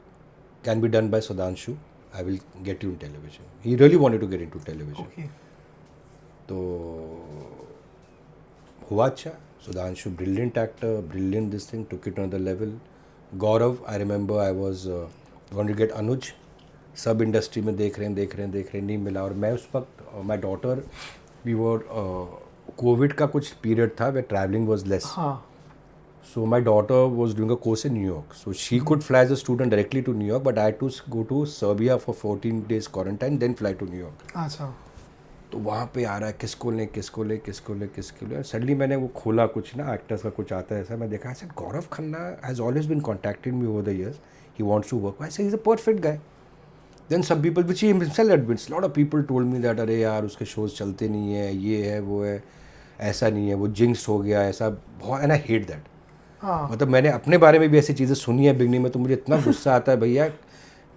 S1: can be done by Sudhanshu I will get you in television. He really wanted to get into television.
S2: Okay.
S1: तो हुआ अच्छा. Sudhanshu brilliant actor, brilliant this thing, took it another level. Gaurav, I remember I was going to get Anuj, सब industry में देख रहे हैं नहीं मिला. और मैं उस वक्त my daughter we were Covid का कुछ पीरियड था वे ट्रैवलिंग वॉज लेस.
S2: हाँ.
S1: So my daughter was doing a course in New York. So she could fly as a student directly to New York, but I had to go to Serbia for 14 days quarantine, then fly to New York.
S2: अच्छा.
S1: तो वहाँ पे आ रहा है किसको ले. Suddenly मैंने वो खोला कुछ ना एक्टर्स का कुछ आता है ऐसा, मैं देखा ऐसे Gaurav Khanna has always been contacted me over the years, he wants to work. I say he is a perfect guy. Then some people which he himself admits, lot of people told me that अरे यार उसके shows चलते नहीं है, ये है वो है, ऐसा नहीं है, वो जिंक्स हो गया ऐसा बहुत, एंड आई हेट दैट.
S2: हाँ.
S1: मतलब मैंने अपने बारे में भी ऐसी चीज़ें सुनी है बिगनिंग में, तो मुझे इतना गुस्सा आता है भैया,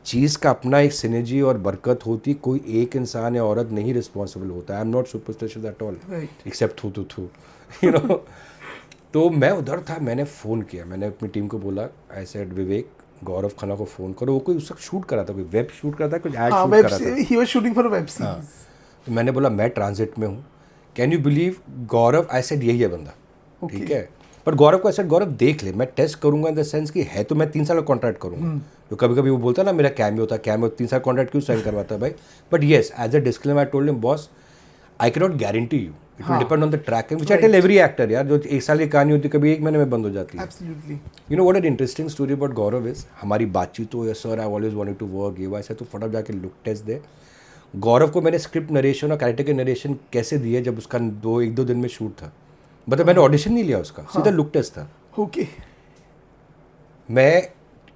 S1: चीज़ का अपना एक सिनर्जी और बरकत होती, कोई एक इंसान या औरत नहीं रिस्पॉन्सिबल होता. I am not superstitious at all except थू यू नो. तो मैं उधर था, मैंने फ़ोन किया, मैंने अपनी टीम को बोला आई सेड विवेक गौरव खन्ना को फ़ोन करो. वो कोई उस वक्त शूट करा था, कोई वेब शूट करा था, कुछ एड शूट करा था.
S2: He was shooting for a web series.
S1: तो मैंने बोला मैं ट्रांजिट में हूँ, can you believe Gaurav, I said यही है बंदा. ठीक है, पर गौरव को ऐसा गौरव देख ले, मैं टेस्ट करूंगा इन द सेंस कि है तो मैं 3 साल का कॉन्ट्रैक्ट करूंगा. तो कभी कभी वो बोलता ना मेरा कैमियो था, कैमियो 3 साल कॉन्ट्रैक्ट क्यों साइन करवाता है भाई. But yes as a disclaimer I told him boss I can not guarantee you, it will depend on the track which I tell every actor यार, जो 1 साल की कहानी होती है कभी 1 महीने में बंद हो जाती है.
S2: Absolutely.
S1: You know what an interesting story about Gaurav is, हमारी बातचीत तो sir I always wanted to work ये वैसे, तो फटाफट जाके लुक टेस्ट दे. गौरव को मैंने स्क्रिप्ट नरेशन और कैरेक्टर के नरेशन कैसे दिए जब उसका 1-2 दिन में शूट था. मतलब मैंने ऑडिशन नहीं लिया उसका, सीधा लुक टेस्ट था.
S2: ओके.
S1: मैं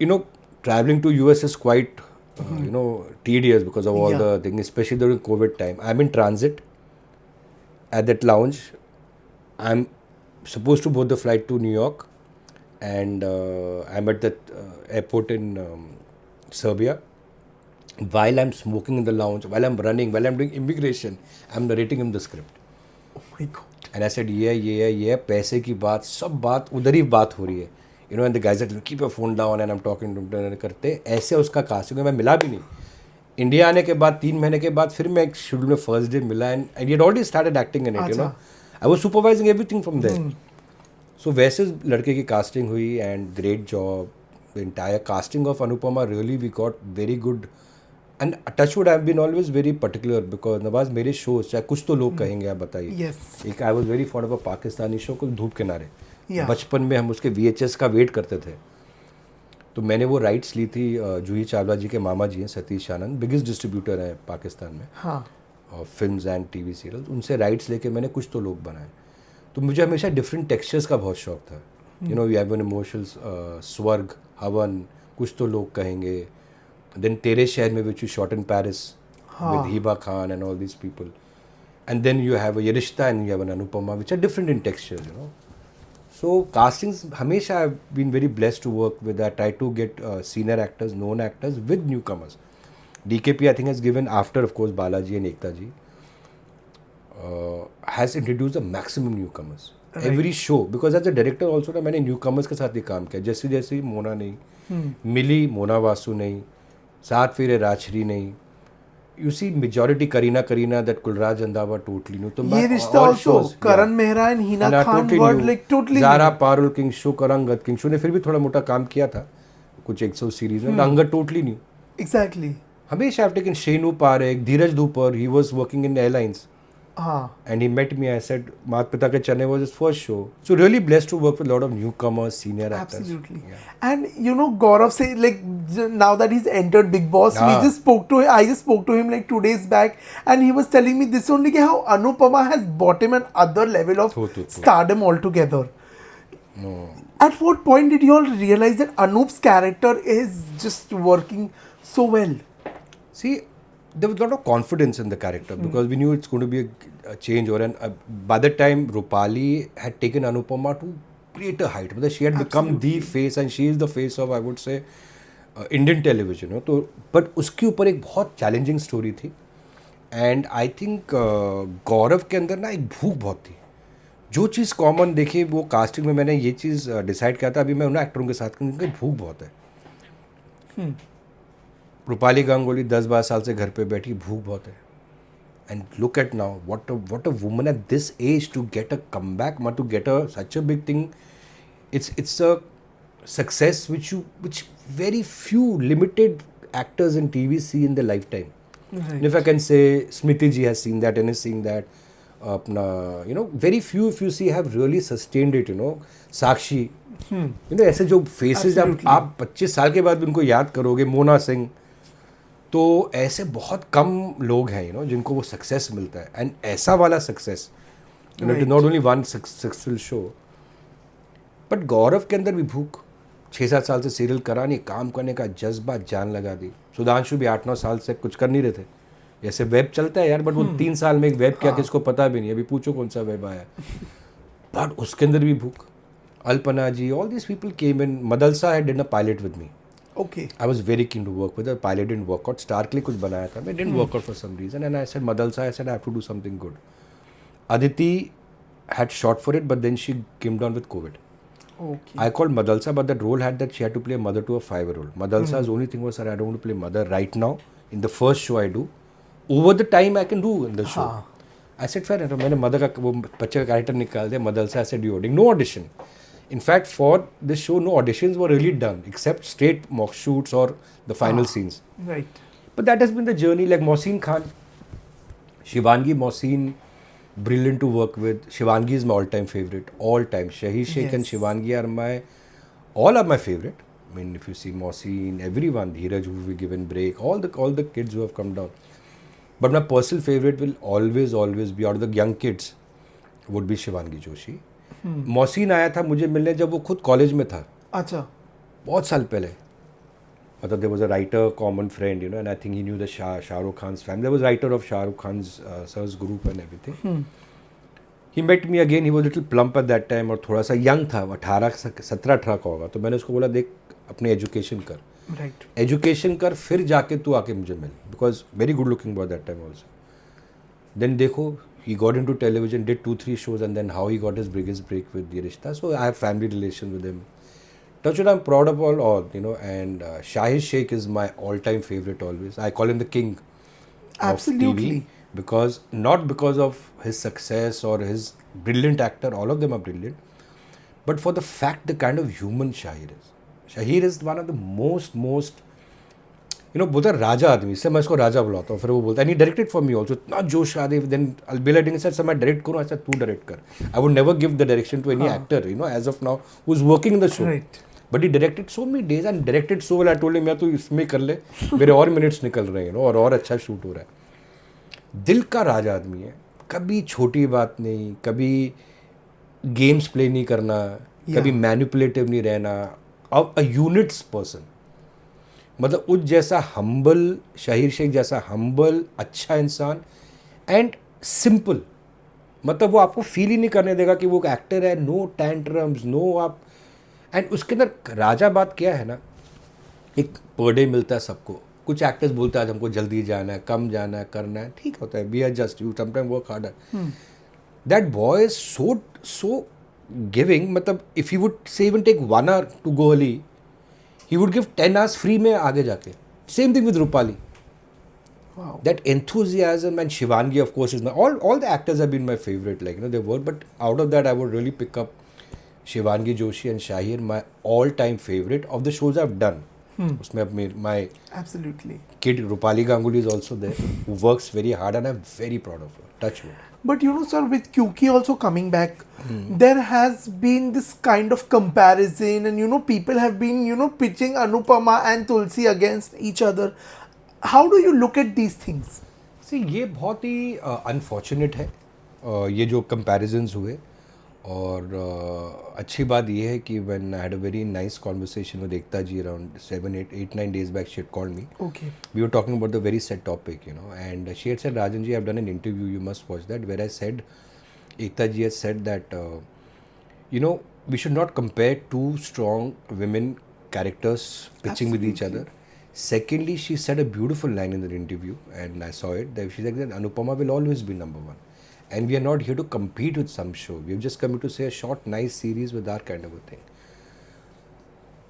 S1: you know travelling to US is quite you know tedious because of all the things, especially during COVID time. I'm in transit at that lounge. I'm supposed to board the flight to New York, and I'm at that airport in Serbia. While I'm smoking in the lounge, while I'm running, while I'm doing immigration, I'm narrating him the script.
S2: Oh my God.
S1: And I said ये पैसे की बात, सब बात उधर ही बात हो रही है. You know, and the guys said, keep your phone down, and I'm talking to करते ऐसे उसका कास्टिंग मैं मिला भी नहीं. इंडिया आने के बाद 3 महीने के बाद फिर मैं एक शेड्यूल में फर्स्ट डे मिला, and he had already started acting in it, you know. I was supervising everything from there. So वैसे लड़के की कास्टिंग हुई, and great job. The entire casting of Anupama, really we got very good. And touchwood, I've been always very particular because Nawaz मेरे shows चाहे कुछ तो लोग कहेंगे, आप बताइए.
S2: Yes.
S1: एक I was very fond of a Pakistani show को धूप किनारे.
S2: Yeah.
S1: बचपन में हम उसके VHS का वेट करते थे. तो मैंने वो राइट्स ली थी, जूही चावला जी के मामा जी हैं सतीश आनंद, बिगेस्ट डिस्ट्रीब्यूटर हैं पाकिस्तान में.
S2: हाँ.
S1: फिल्म्स एंड टीवी सीरियल, उनसे राइट्स लेके मैंने कुछ तो लोग बनाए. तो मुझे हमेशा डिफरेंट टेक्सचर्स का बहुत शौक था. You know, we have an emotional स्वर्ग, हवन, कुछ तो लोग कहेंगे. Then Tere Shehar Mein which you shot in Paris with Hiba Khan and all these people. And then you have a Rishta and you have an Anupama, which are different in texture, you know. So castings, हमेशा I've been very blessed to work with. I try to get senior actors, known actors with newcomers. DKP I think has given, after of course Balaji and Ekta ji, has introduced the maximum newcomers. Right. Every show, because as a director also ना मैंने newcomers के साथ ही काम किया. जैसे मोना नहीं, मिली मोना वासु नहीं, साथ फिर राजश्री नहीं. You see majority Kareena that Kulraj Randhawa totally new. तो
S2: ये रिश्ता also Karan Mehra and Hina Khan were like totally
S1: Zara Parul King Show, Karangad King Show ने फिर भी थोड़ा मोटा काम किया था कुछ 100 सीरीज में. Angad totally new.
S2: Exactly.
S1: हमेशा I've taken Shenu Parekh, Dheeraj Dhupar, he was working in airlines.
S2: हाँ.
S1: And he met me. I said, Mat Pita Ke Chane was his first show. So really blessed to work with a lot of newcomers, senior actors.
S2: Absolutely.
S1: Yeah.
S2: And you know, Gaurav say like now that he's entered Big Boss, I just spoke to him like 2 days back, and he was telling me this only how Anupama has brought him another level of stardom altogether.
S1: No,
S2: At what point did you all realize that Anoop's character is just working so well?
S1: See, there was a lot of confidence in the character because we knew it's going to be a change. Or by the time Rupali had taken Anupama to greater height, because she had become the face, and she is the face of, I would say, Indian television. तो but उसके ऊपर एक बहुत challenging story थी. And I think गौरव के अंदर ना एक भूख बहुत थी. जो चीज़ कॉमन देखी वो कास्टिंग में मैंने ये चीज़ डिसाइड किया था. अभी मैं उन एक्टरों के साथ उनकी भूख बहुत है. रूपाली गांगुली 10-12 साल से घर पे बैठी, भूख बहुत है. And look at now what a woman at this age to get a comeback, to get a such a big thing. It's a success which very few limited actors in TV see in their lifetime.
S2: Right.
S1: And if I can say, Smriti ji has seen that and is seeing that. अपना very few if you see have really sustained it. साक्षी, ऐसे जो faces आप 25 साल के बाद उनको याद करोगे, मोना सिंह, तो ऐसे बहुत कम लोग हैं जिनको वो सक्सेस मिलता है. एंड ऐसा वाला success, it is not only one successful show, but Gaurav के अंदर भी भूख. 6-7 साल से सीरियल करानी, काम करने का जज्बा, जान लगा दी. सुधांशु भी 8-9 साल से कुछ कर नहीं रहे थे. जैसे वेब चलता है यार, बट वो 3 साल में एक वेब क्या किसको पता भी नहीं. अभी पूछो कौन सा वेब आया. बट उसके अंदर भी भूख. Alpana ji, all this people came in. Madalsa had done a pilot with me.
S2: Okay.
S1: I was very keen to work with her. Pilot didn't work out. Star के लिए कुछ बनाया था, but it didn't work out for some reason. And I said, Madalsa, I said I have to do something good. Aditi had shot for it, but then she came down with COVID.
S2: Okay.
S1: I called Madalsa, but that role had that she had to play a mother to a 5-year-old. Madalsa's only thing was, sir, I don't want to play mother right now. In the first show I do, over the time I can do in the show. I said, fair enough. मैंने mother का वो बच्चे का character निकाल दिया. Madalsa, I said, you audition. No audition. In fact, for this show, no auditions were really done, except straight mock shoots or the final scenes.
S2: Right.
S1: But that has been the journey. Like Mohsin Khan, Shivangi Mohsin, brilliant to work with. Shivangi is my all-time favorite. All-time. Shahir Sheikh and
S2: Yes.
S1: Shivangi all are my favorite. I mean, if you see Mohsin, everyone, Dheeraj, who we given break, all the kids who have come down. But my personal favorite will always be, out of the young kids, would be Shivangi Joshi. Mohsin आया था मुझे मिलने जब वो खुद college में था.
S2: अच्छा.
S1: बहुत साल पहले. मतलब there was a writer, common friend, and I think he knew the Shahrukh Khan's family. There was writer of Shahrukh Khan's sir's group and everything. He met me again. He was little plump at that time और थोड़ा सा young था. 17-18 का होगा. तो मैंने उसको बोला, देख अपनी एजुकेशन कर.
S2: Right.
S1: एजुकेशन कर, फिर जाके तू आके मुझे मिल. Because very good looking boy that time also. Then देखो, he got into television, did 2-3 shows, and then how he got his biggest break with Ye Rishta. So I have family relation with him. Touch wood, I'm proud of all, and Shahir Sheikh is my all-time favorite always. I call him the king
S2: Absolutely.
S1: of TV because, not because of his success or his brilliant actor, all of them are brilliant, but for the fact, the kind of human Shahir is. Shahir is one of the most बोलता राजा आदमी. इससे मैं इसको राजा बुलाता हूँ. फिर वो बोलता है, नहीं डायरेक्टेड फॉर मी ऑल्सो. इतना जोश आ दे. देन अलबेला डिंग सर मैं डायरेक्ट करूँ. ऐसा तू डायरेक्ट कर. I would never give the direction to any actor as of now who is working in the show. But he directed so many days and directed so well. I told him, मैं तो इसमें कर ले, मेरे और minutes निकल रहे हैं और अच्छा शूट हो रहा है. दिल का राजा आदमी है. कभी छोटी बात नहीं, कभी गेम्स प्ले नहीं करना, कभी मैनिपुलेटिव नहीं रहना. अ यूनिट्स पर्सन. मतलब उस जैसा हम्बल, शहीर शेख जैसा हम्बल, अच्छा इंसान एंड सिंपल. मतलब वो आपको फील ही नहीं करने देगा कि वो एक एक्टर है. नो टैंट्रम्स, नो आप. एंड उसके अंदर राजा बात क्या है ना, एक पर डे मिलता है सबको. कुछ एक्टर्स बोलते हैं आज हमको जल्दी जाना है, कम जाना है, करना है. ठीक होता है, we are just you sometime work harder. That boy is so giving. मतलब if you would say even take 1 hour to go early, he would give 10 hours free में आगे जाके. Same thing with Rupali.
S2: Wow.
S1: That enthusiasm, and Shivangi of course is my, all the actors have been my favorite, like they were, but out of that I would really pick up Shivangi Joshi and Shahir, my all-time favorite of the shows I've done. उसमें अब my
S2: Absolutely.
S1: kid Rupali Ganguly is also there, who works very hard, and I'm very proud of her. Touch wood.
S2: But sir, with Kyuki also coming back, there has been this kind of comparison, and people have been pitching Anupama and Tulsi against each other. How do you look at these things?
S1: See, ये बहुत ही unfortunate है ये जो comparisons हुए. और अच्छी बात ये है कि when I had a very nice conversation with Ekta ji around 7, 8, 8, 9 days back, she had called me.
S2: Okay.
S1: We were talking about the very set topic, and she had said, Rajan ji, I've done an interview, you must watch that, where I said, Ekta ji has said that, we should not compare two strong women characters pitching with each other. Secondly, she said a beautiful line in the interview, and I saw it, that she said that Anupama will always be number one. And we are not here to compete with some show. We have just come here to say a short, nice series with our kind of a thing.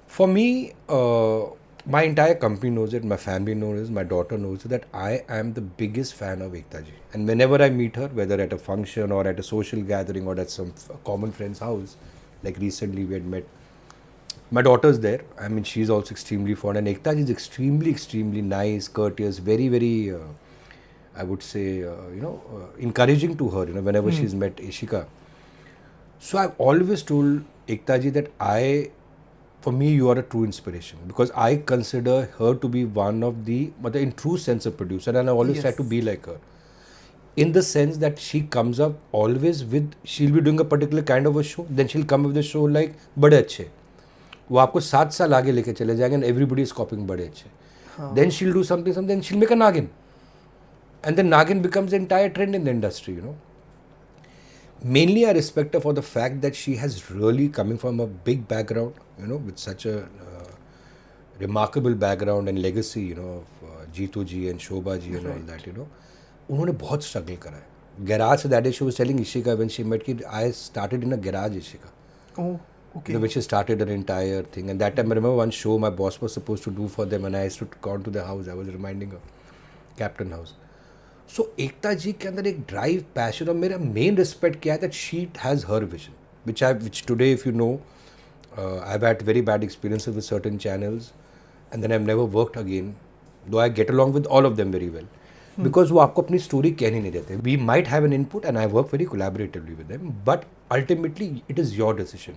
S1: For me, my entire company knows it, my family knows it, my daughter knows it, that I am the biggest fan of Ekta ji. And whenever I meet her, whether at a function or at a social gathering or at some common friend's house, like recently we had met, my daughter's there. I mean, she's also extremely fond. And Ekta ji is extremely, extremely nice, courteous, very, very, I would say, encouraging to her, whenever she's met Ishika. So I've always told Ekta ji that for me, you are a true inspiration, because I consider her to be one of but in true sense of producer, and I always try to be like her. In the sense that she comes up always she'll be doing a particular kind of a show, then she'll come with the show like बड़े अच्छे, वो आपको 7 साल आगे लेके चले जाएंगे, and everybody is copying बड़े अच्छे. Then she'll do something, then she'll make a Nagin. And then Nagin becomes the entire trend in the industry, Mainly I respect her for the fact that she has really, coming from a big background, with such a remarkable background and legacy, of Jeetu ji and Shobha ji and all that, उन्होंने बहुत struggle करा है. Garage, that day she was telling Ishika when she met, I started in a garage, Ishika.
S2: Oh, okay.
S1: When she started her entire thing. And that time I remember one show my boss was supposed to do for them, and I used to go to the house. I was reminding her, Captain House. So Ekta ji के अंदर एक drive, passion, और मेरा main respect क्या है, that she has her vision, which today, if you know, I've had very bad experiences with certain channels, and then I've never worked again, though I get along with all of them very well. Because वो आपको अपनी story कहने नहीं देते. We might have an input, and I work very collaboratively with them, but ultimately it is your decision.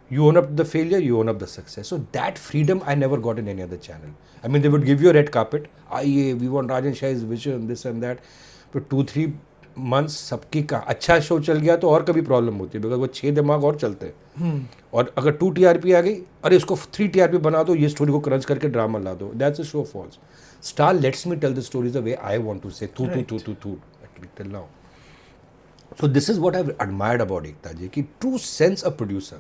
S1: You own up to the failure, you own up the success. So that freedom I never got in any other channel. I mean, they would give you a red carpet. We want Rajan Shahi's vision, this and that. But 2-3 months सबकी का अच्छा show चल गया तो और कभी problem होती है, बिकॉज वो 6 दिमाग और चलते हैं. और अगर 2 TRP आ गई, अरे इसको 3 TRP बना दो, ये स्टोरी को क्रंच करके ड्रामा ला दो. That's a show falls. Star lets me tell the stories the way I want to say. Till now. So this is what I've admired about Ekta ji, कि true sense of producer.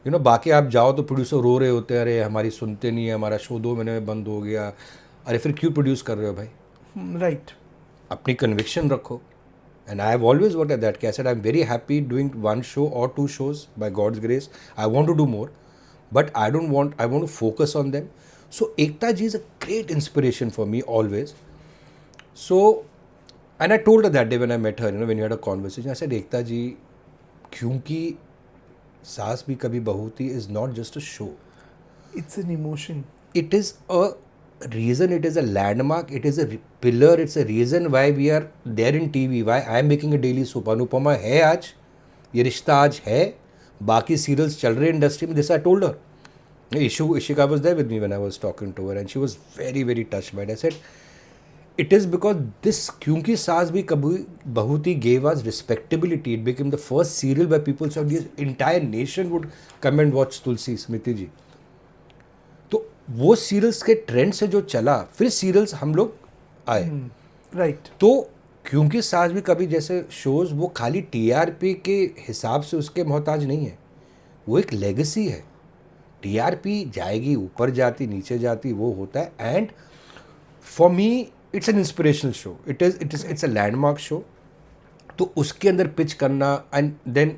S1: बाकी आप जाओ तो producer रो रहे होते हैं, अरे हमारी सुनते नहीं है, हमारा शो 2 महीने में बंद हो गया. अरे फिर क्यों प्रोड्यूस कर रहे हो भाई?
S2: राइट.
S1: अपनी कन्विक्शन रखो. And I have always worked at that. I said I'm very happy doing 1 show or 2 shows by God's grace. I want to do more, but I want to focus on them. So Ekta ji is a great inspiration for me always. So, and I told her that day when I met her, when we had a conversation, I said, Ekta ji, क्योंकि सास भी कभी बहू थी is not just a show.
S2: It's an emotion.
S1: It is a reason, it is a landmark, it is a pillar, it's a reason why we are there in TV, why I am making a daily soap. Anupama है आज, ये रिश्ता आज है, बाकी serials चल रहे industry में. This I told her. Ishika was there with me when I was talking to her, and she was very, very touched by it. I said, it is because this क्योंकि सास भी कभी बहू थी gave us respectability. It became the first serial where people said the entire nation would come and watch तुलसी स्मृति जी. तो वो serials के trend से जो चला, फिर सीरियल्स हम लोग आए.
S2: राइट.
S1: तो क्योंकि सास भी कभी जैसे शोज, वो खाली TRP के हिसाब से उसके मोहताज नहीं है, वो एक लेगेसी है. TRP जाएगी, ऊपर जाती, नीचे जाती, वो होता है. And for me it's an inspirational show. It's a landmark show. तो उसके अंदर पिच करना, and then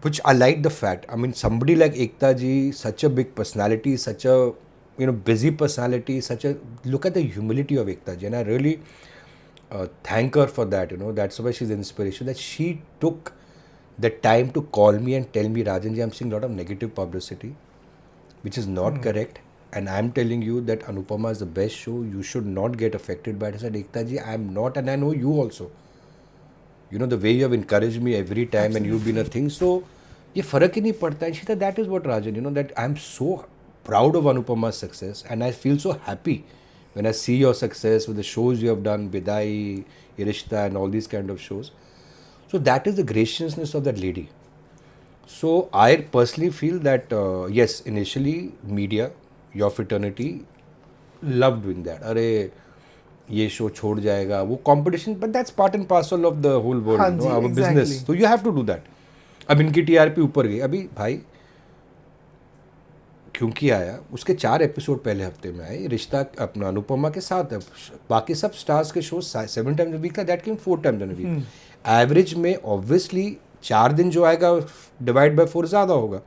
S1: which I like the fact, I mean, somebody like Ekta ji, such a big personality, such a busy personality, look at the humility of Ekta ji, and I really thank her for that. That's why she's an inspiration, that she took the time to call me and tell me, Rajan ji, I'm seeing a lot of negative publicity, which is not correct, and I'm telling you that Anupama is the best show. You should not get affected by it. I said, Ekta ji, I'm not, and I know you also. The way you have encouraged me every time. Absolutely. And you've been a thing. So, ये फर्क ही नहीं पड़ता. And she said, that is what, Rajan, that I'm so proud of Anupama's success, and I feel so happy when I see your success with the shows you have done, Bidai, Ye Rishta, and all these kind of shows. So that is the graciousness of that lady. So I personally feel that yes, initially media, your fraternity loved doing that. अरे ये show छोड़ जाएगा वो competition, but that's part and parcel of the whole world,
S2: हाँ
S1: you know,
S2: जी,
S1: our
S2: exactly.
S1: Business, तो you have to do that. अब इनकी टीआरपी ऊपर गई. अभी भाई क्योंकि आया, उसके 4 एपिसोड पहले हफ्ते में आए. रिश्ता अपना अनुपमा के साथ है, बाकी सब स्टार्स के शो 7 टाइम्स वीक था, that came 4 times in week. Average में ऑब्वियसली 4 दिन जो आएगा डिवाइड बाय 4 ज़्यादा होगा.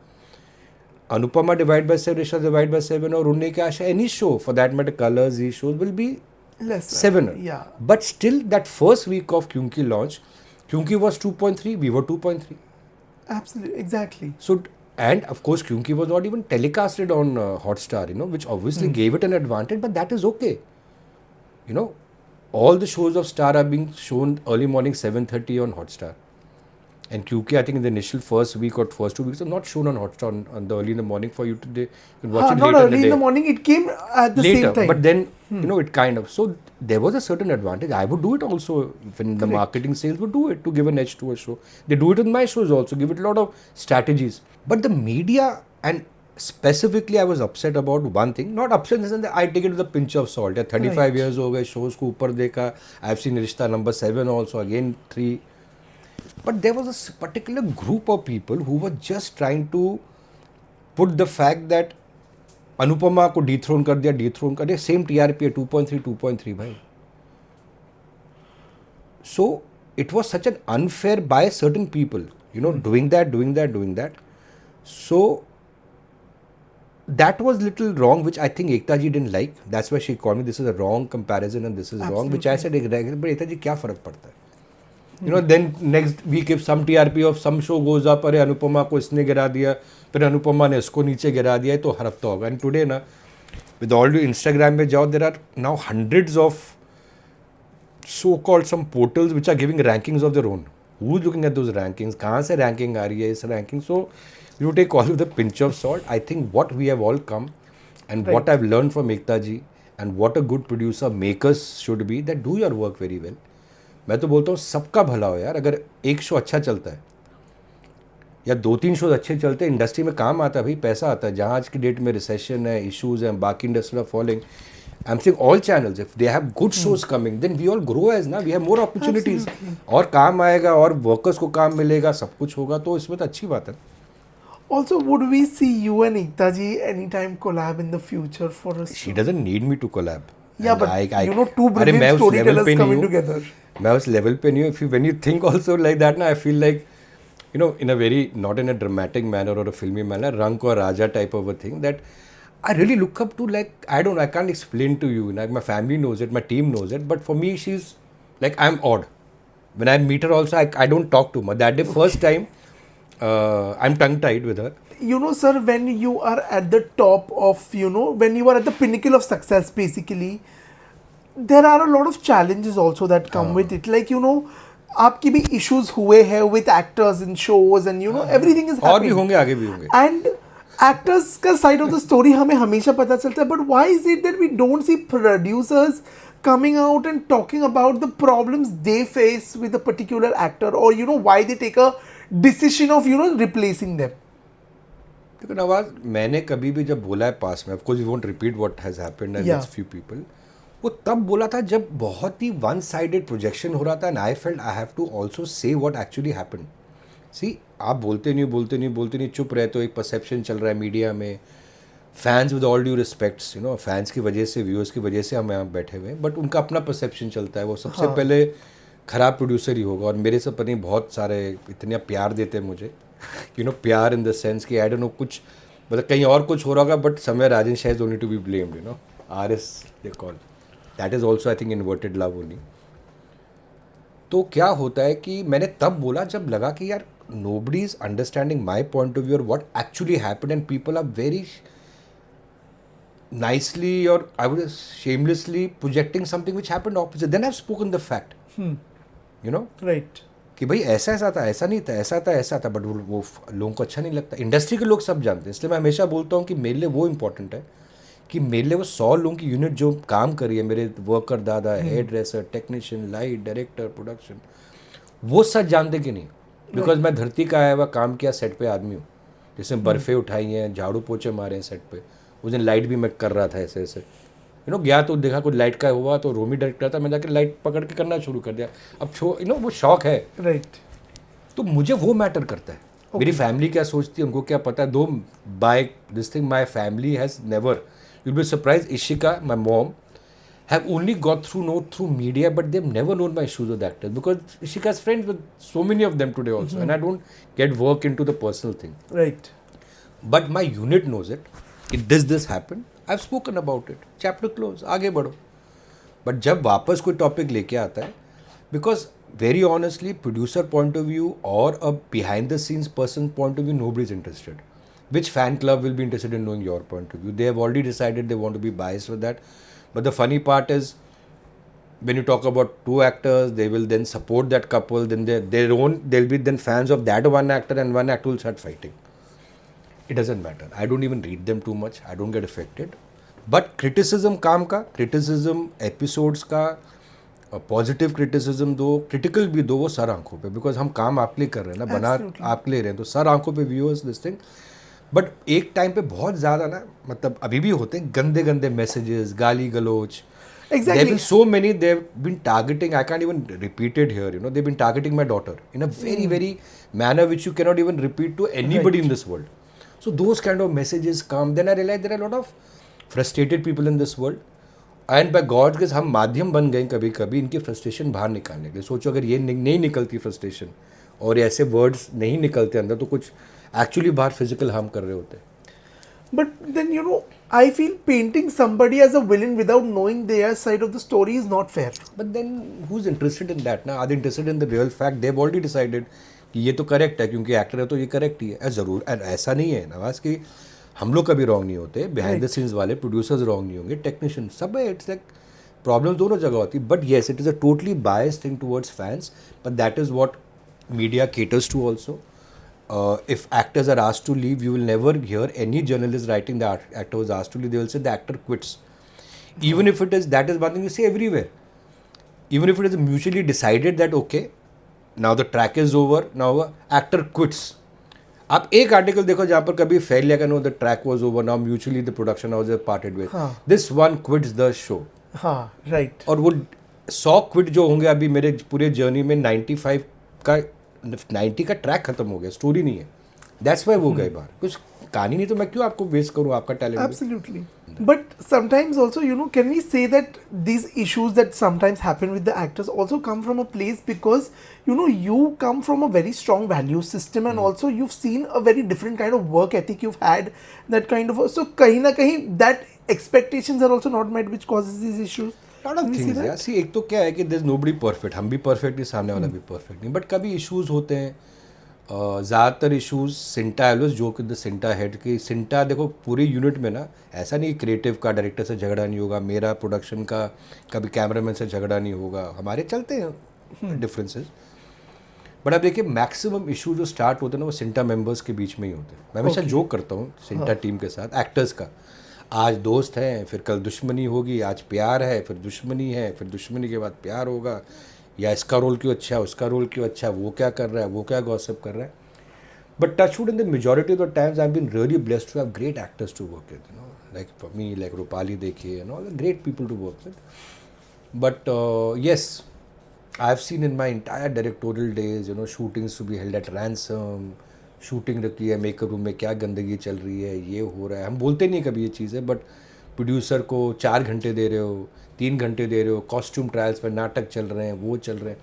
S1: अनुपमा डिवाइड बाय 7, रिश्ता डिवाइड बाय 7, और उन्हें क्या आशा, any show for that matter, Colors, these shows will be
S2: Less.
S1: 7.
S2: Yeah.
S1: But still that first week of Kyunki launch, Kyunki was 2.3, we were 2.3.
S2: Absolutely. Exactly.
S1: So, and of course Kyunki was not even telecasted on Hotstar, you know, which obviously gave it an advantage, but that is okay. You know, all the shows of Star are being shown early morning 7:30 on Hotstar. And Kyunki, I think in the initial first week or first 2 weeks, are not shown on Hotstar on the early in the morning for you to you can watch it
S2: Not
S1: later
S2: early
S1: in the
S2: in
S1: day.
S2: the morning. It came at the
S1: Later,
S2: same time.
S1: but then you know, it kind of, so there was a certain advantage. I would do it also when the marketing sales would do it to give an edge to a show. They do it with my shows also, give it a lot of strategies. But the media, and specifically I was upset about one thing, not upset in the sense that I take it with a pinch of salt. Yeah, 35
S2: Right.
S1: years हो गए, shows को ऊपर देखा. I've seen Rishta number 7 also, again 3. But there was a particular group of people who were just trying to put the fact that Anupama को dethrone कर दिया, dethrone कर दिया, सेम टीआरपी है 2.3 भाई. So it was such an unfair by certain people, you know, doing that. So that was little wrong, which I think Ekta ji didn't like. That's why she called me, this is a wrong comparison and this is wrong, which I said, but Ekta ji क्या फर्क पड़ता है? You know, then next week if some TRP of some show goes up, अरे अनुपमा को इसने गिरा दिया, फिर अनुपमा ने इसको नीचे गिरा दिया, तो हर हफ्ता होगा. And today ना, with all you Instagram पे जाओ, there are now hundreds of so-called some portals which are giving rankings of their own. Who's looking at those rankings? कहाँ से ranking आ रही है इस ranking? So you take all with a pinch of salt. I think what we have all come and what I've learned from Ekta ji and what a good producer makers should be, that do your work very well. मैं तो बोलता हूँ सबका भला हो यार. अगर एक शो अच्छा चलता है या 2-3 शोज अच्छे चलते हैं, इंडस्ट्री में काम आता है भाई, पैसा आता है. जहाँ आज की डेट में रिसेशन है, इश्यूज हैं, बाकी industry are following. I am saying all channels, if they have good shows coming, then we all grow as ना, वी हैव मोर अपॉर्चुनिटीज, और काम आएगा और वर्कर्स को काम मिलेगा, सब कुछ होगा, तो इसमें तो अच्छी बात है.
S2: Also, would we see you and Ekta ji anytime collab in the future for us?
S1: She doesn't need me to collab.
S2: Yeah,
S1: And
S2: but you know, two
S1: अरे मैं
S2: brilliant
S1: उस level
S2: storytellers
S1: पे नहीं
S2: coming
S1: हूँ.
S2: together.
S1: मैं उस level पे नहीं हूँ. If you, when you think also like that ना, I feel like, you know, in a very, not in a dramatic manner or a filmy manner, Rank or Raja type of a thing, that I really look up to, like, I don't know, I can't explain to you. Like, my family knows it, my team knows it, but for me, she's, like, I'm odd. When I meet her also, I don't talk to her. That day, first time, I'm tongue-tied with her.
S2: You know, sir, when you are at the top of, you know, when you are at the pinnacle of success, basically, there are a lot of challenges also that come with it. Like, you know, आपकी भी issues हुए हैं with actors in shows and, you know, everything is
S1: और भी
S2: happening.
S1: होंगे, आगे भी होंगे.
S2: And actors का side of the story हमें हमेशा पता चलता है, but why is it that we don't see producers coming out and talking about the problems they face with a particular actor, or, you know, why they take a decision of, you know, replacing them?
S1: देखो नवाज, मैंने कभी भी जब बोला है पास में, of course we won't repeat what has happened and with few people, वो तब बोला था जब बहुत ही वन साइडेड प्रोजेक्शन हो रहा था, and I felt I have to also say what actually happened. See, आप बोलते नहीं, चुप रहते हो, एक परसेप्शन चल रहा है मीडिया में, fans with all due respects, you know, fans की वजह से, व्यूअर्स की वजह से हम यहाँ बैठे हुए हैं, बट उनका अपना परसेप्शन चलता है. वो सबसे पहले ख़राब प्रोड्यूसर ही होगा, और मेरे से पता नहीं बहुत सारे इतना प्यार देते हैं मुझे, यू नो, प्यार इन द सेंस कि आई डोंट नो, कुछ मतलब कहीं और कुछ हो रहा होगा, बट समय Rajan Shah is only to be blamed, you know, RS they call, that is also I think inverted love only. तो क्या होता है कि मैंने तब बोला जब लगा कि यार nobody is understanding my point of view और what actually happened, and people are very nicely, or I would say shamelessly, projecting something which happened opposite. Then I've spoken the fact. You know?
S2: Right.
S1: कि भाई ऐसा था, ऐसा नहीं था, ऐसा था, बट वो लोगों को अच्छा नहीं लगता. इंडस्ट्री के लोग सब जानते हैं, इसलिए मैं हमेशा बोलता हूँ कि मेरे लिए वो इम्पोर्टेंट है कि मेरे लिए वो 100 लोगों की यूनिट जो काम कर रही है, मेरे वर्कर दादा, hairdresser, technician, light, director, production, वो सच जानते कि नहीं, बिकॉज मैं धरती का आया हुआ काम किया सेट पे आदमी हूँ, जिसने बर्फ़ें उठाई हैं, झाड़ू पोछे मारे हैं सेट पे। उस दिन लाइट भी मैं कर रहा था ऐसे ऐसे, गया तो देखा कुछ लाइट का हुआ, तो रोमी डायरेक्टर था, मैं जाकर लाइट पकड़ के करना शुरू कर दिया। अब वो शौक है,
S2: राइट।
S1: तो मुझे वो मैटर करता है। मेरी फैमिली क्या सोचती है उनको क्या पता है। दो by this thing my family has never, you'll be surprised, Ishika, my mom, have only got through media, but they've never known my issues with actors, because Ishika's friends with so many of them today also, and I don't get work into the personal thing.
S2: Right.
S1: But my unit knows it. If this happened, I've spoken about it. Chapter close. आगे बढ़ो. But जब वापस कोई topic लेके आता है, because very honestly, producer point of view or a behind the scenes person point of view, nobody is interested. Which fan club will be interested in knowing your point of view? They have already decided they want to be biased with that. But the funny part is, when you talk about two actors, they will then support that couple. Then they'll be then fans of that one actor, and one actor will start fighting. It doesn't matter. I don't even read them too much. I don't get affected. But criticism काम का, criticism episodes का, positive criticism दो, critical भी दो, वो sir आंखों पे, because हम काम आपके लिए कर रहे हैं ना, बना आपके लिए रहे हैं, तो सर आंखों पे व्यूअर्स दिस थिंग। बट एक टाइम पे बहुत ज़्यादा ना, मतलब अभी भी होते हैं गंदे गंदे मैसेजेस, गाली गलोच।
S2: Exactly.
S1: There have been so many, they've been targeting, I can't even repeat it here, they've been targeting my daughter in a very manner which you cannot even repeat to anybody in this world. So those kind of messages come, then I realized there are a lot of frustrated people in this world, and by God के हम माध्यम बन गए कभी कभी इनकी frustration बाहर निकालने के लिए। सोचो अगर ये नहीं निकलती फ्रस्ट्रेशन और ऐसे वर्ड्स नहीं निकलते अंदर, तो कुछ एक्चुअली बाहर फिजिकल हार्म कर रहे होते।
S2: But then I feel painting somebody as a villain without knowing their side of the story is not fair.
S1: But then who's interested in that ना? Are they interested in the real fact? They've already decided कि ये तो correct है, क्योंकि actor है तो ये correct ही है। ज़रूर ऐसा नहीं है नवाज कि हम लोग कभी रॉन्ग नहीं होते, बिहाइंड द सीन्स वाले प्रोड्यूसर्स रॉन्ग नहीं होंगे, टेक्नीशियन सब है। इट्स लाइक प्रॉब्लम दोनों जगह होती है। But yes, it is a totally biased thing towards fans, but that is what media caters to also. If actors are asked to leave, you will never hear any journalist writing the actor was asked to leave. They will say the actor quits. Even if it is, that is one thing you see everywhere. Even if it is mutually decided that okay, now the track is over, now actor quits. आप एक article देखो जहाँ पर कभी fail लिया, know the track was over, now mutually the production house have parted with, this one quits the show.
S2: हाँ, right.
S1: और वो 100 क्विट जो होंगे अभी मेरे पूरे जर्नी में, 90 का ट्रैक खत्म हो गया, स्टोरी नहीं है। दैट्स वाई वो गए बाहर, कुछ कहानी नहीं, तो मैं क्यों आपको वेस्ट करूँ आपका talent.
S2: Absolutely. But sometimes also, can we say that these issues that sometimes happen with the actors also come from a place because, you come from a very strong value system, and also you've seen a very different kind of work ethic you've had, that kind of, so kahin na kahin that expectations are also not met, which causes these issues.
S1: Lot of things यार। सी एक तो क्या है कि there's nobody perfect, हम भी perfect नहीं, सामने वाला भी perfect नहीं, बट कभी issues होते हैं। ज़्यादातर इशूज़ सिंटा एलोस जो कि द सिंटा हेड की सिंटा, देखो पूरी यूनिट में ना, ऐसा नहीं क्रिएटिव का डायरेक्टर से झगड़ा नहीं होगा, मेरा प्रोडक्शन का कभी कैमरामैन से झगड़ा नहीं होगा, हमारे चलते हैं डिफरेंसेस। बट अब देखिए मैक्सिमम इशू जो स्टार्ट होते हैं ना, वो सिंटा मेंबर्स के बीच में ही होते हैं। मैं हमेशा जोक करता हूँ सिंटा टीम के साथ, एक्टर्स का, आज दोस्त हैं, फिर कल दुश्मनी होगी, आज प्यार है, फिर दुश्मनी है, फिर दुश्मनी के बाद प्यार होगा, या इसका रोल क्यों अच्छा है, उसका रोल क्यों अच्छा है, वो क्या कर रहा है, वो क्या गॉसिप कर रहा है। But touchwood in the majority of the times I have been really blessed to have great actors to work with, like for me, like Rupali देखिए, all great people to work with. But yes, I have seen in my entire directorial days, shootings to be held at ransom, shooting रखी है, makeup room में क्या गंदगी चल रही है, ये हो रहा है। हम बोलते नहीं कभी ये चीज़ें, बट प्रोड्यूसर को 4 घंटे दे रहे हो, 3 घंटे दे रहे हो, कॉस्ट्यूम ट्रायल्स पर नाटक चल रहे हैं, वो चल रहे हैं,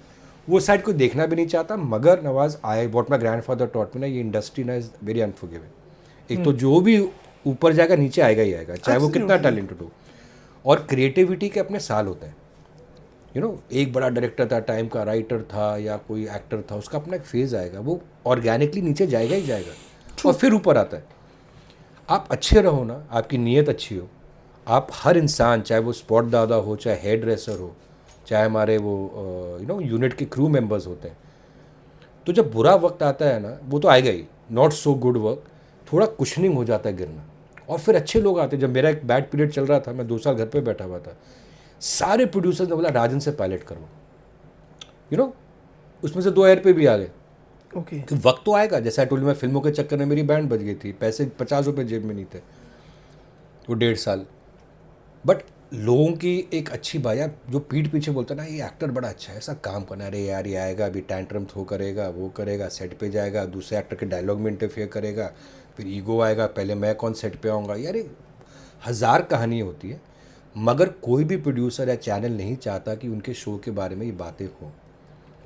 S1: वो साइड कोई देखना भी नहीं चाहता। मगर नवाज, आई वॉट माई ग्रैंडफादर टॉट में ना, ये इंडस्ट्री ना इज़ वेरी अनफॉरगिविंग। एक तो जो भी ऊपर जाएगा नीचे आएगा ही आएगा, चाहे वो कितना टैलेंटेड हो। और क्रिएटिविटी के अपने साल होते हैं। एक बड़ा डायरेक्टर था, टाइम का राइटर था या कोई एक्टर था, उसका अपना एक फेज़ आएगा, वो ऑर्गेनिकली नीचे जाएगा ही जाएगा और फिर ऊपर आता है। आप अच्छे रहो ना, आपकी नीयत अच्छी हो, आप हर इंसान, चाहे वो स्पॉट दादा हो, चाहे हेयर ड्रेसर हो, चाहे हमारे वो यूनिट के क्रू मेंबर्स होते हैं, तो जब बुरा वक्त आता है ना, वो तो आएगा ही, नॉट सो गुड वर्क, थोड़ा कुशनिंग हो जाता है गिरना, और फिर अच्छे लोग आते हैं। जब मेरा एक बैड पीरियड चल रहा था, मैं 2 साल घर पे बैठा हुआ था, सारे प्रोड्यूसर्स ने बोला राजन से पायलट करवाओ, उसमें से 2 एयर पे भी आ गए।
S2: ओके
S1: कि वक्त तो आएगा, जैसे टोल मैं फिल्मों के चक्कर में मेरी बैंड बज गई थी, पैसे 50 रुपये जेब में नहीं थे वो 1.5 साल। बट लोगों की एक अच्छी बात यार, जो पीठ पीछे बोलता है ना ये एक्टर बड़ा अच्छा है, ऐसा काम करना, अरे यार ये आएगा अभी टैंट्रम थ्रो करेगा, वो करेगा, सेट पे जाएगा, दूसरे एक्टर के डायलॉग में इंटरफेयर करेगा, फिर ईगो आएगा, पहले मैं कौन सेट पे आऊँगा। यार ये 1000 कहानी होती है, मगर कोई भी प्रोड्यूसर या चैनल नहीं चाहता कि उनके शो के बारे में ये बातें हों।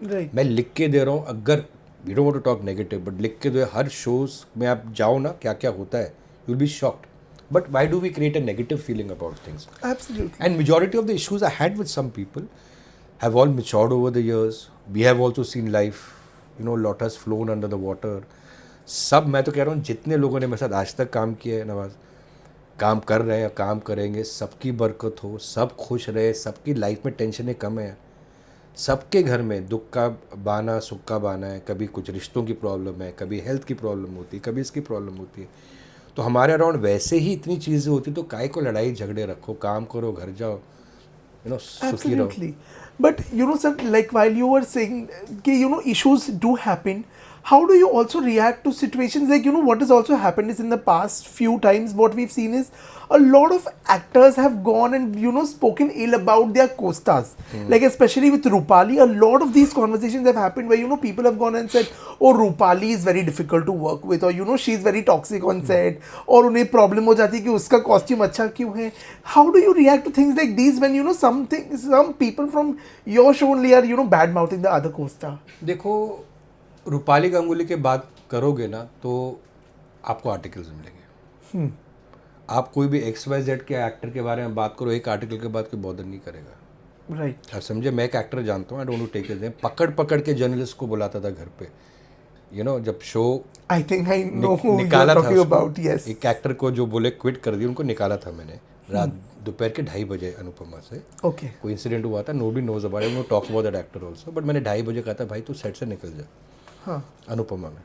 S2: राइट
S1: मैं लिख के दे रहा हूँ, अगर we don't want to talk negative, but लिख के दो, हर शोज में आप जाओ ना क्या क्या होता है, you will be shocked. But why do we create a negative feeling about things?
S2: Absolutely
S1: And majority of the issues I had with some people have all matured over the years. We have also seen life, you know, lot has flown under the water. सब मैं तो कह रहा हूँ जितने लोगों ने मेरे साथ आज तक काम किया है नवाज, काम कर रहे हैं या काम करेंगे, सबकी बरकत हो, सब खुश रहे, सबकी लाइफ में टेंशनें कम है। सबके घर में दुख का बाना सुख का बाना है, कभी कुछ रिश्तों की प्रॉब्लम है, कभी हेल्थ की प्रॉब्लम होती है, कभी इसकी प्रॉब्लम होती है। तो हमारे अराउंड वैसे ही इतनी चीज़ें होती, तो काय को लड़ाई झगड़े रखो, काम करो, घर जाओ, यू नो, सुखी रहो।
S2: Absolutely. But you know, sir, like while you were saying, okay, you know, issues do happen. How do you also react to situations like, you know, what has also happened is in the past few times, what we've seen is a lot of actors have gone and, you know, spoken ill about their co-stars. Like, especially with Rupali, a lot of these conversations have happened where, you know, people have gone and said, oh, Rupali is very difficult to work with, or, you know, she's very toxic on set, or उन्हें problem हो जाती है कि उसका costume अच्छा क्यों है. How do you react to things like these when, you know, some people from your show only are, you know, bad mouthing the other co-star?
S1: देखो, रूपाली गांगुली की बात करोगे ना तो आपको आर्टिकल्स मिलेंगे। आप कोई भी XYZ के एक्टर के बारे में बात करो, एक आर्टिकल के बाद कोई बॉदर नहीं करेगा।
S2: Right.
S1: आप समझे, मैं एक एक्टर जानता हूँ, आई डोंट टेक इट, पकड़ पकड़ के जर्नलिस्ट को बुलाता था घर पे, यू नो, जब show
S2: I think I know who you're
S1: निकाला था
S2: talking
S1: उसको,
S2: about. Yes.
S1: एक एक्टर को जो बोले क्विट कर दिया, उनको निकाला था मैंने रात दोपहर के 2:30 बजे अनुपमा से।
S2: Okay.
S1: कोई इंसिडेंट हुआ था, nobody knows about it, no talk about that actor also, but मैंने 2:30 बजे कहा था भाई तू सेट से निकल जा।
S2: हाँ.
S1: अनुपमा में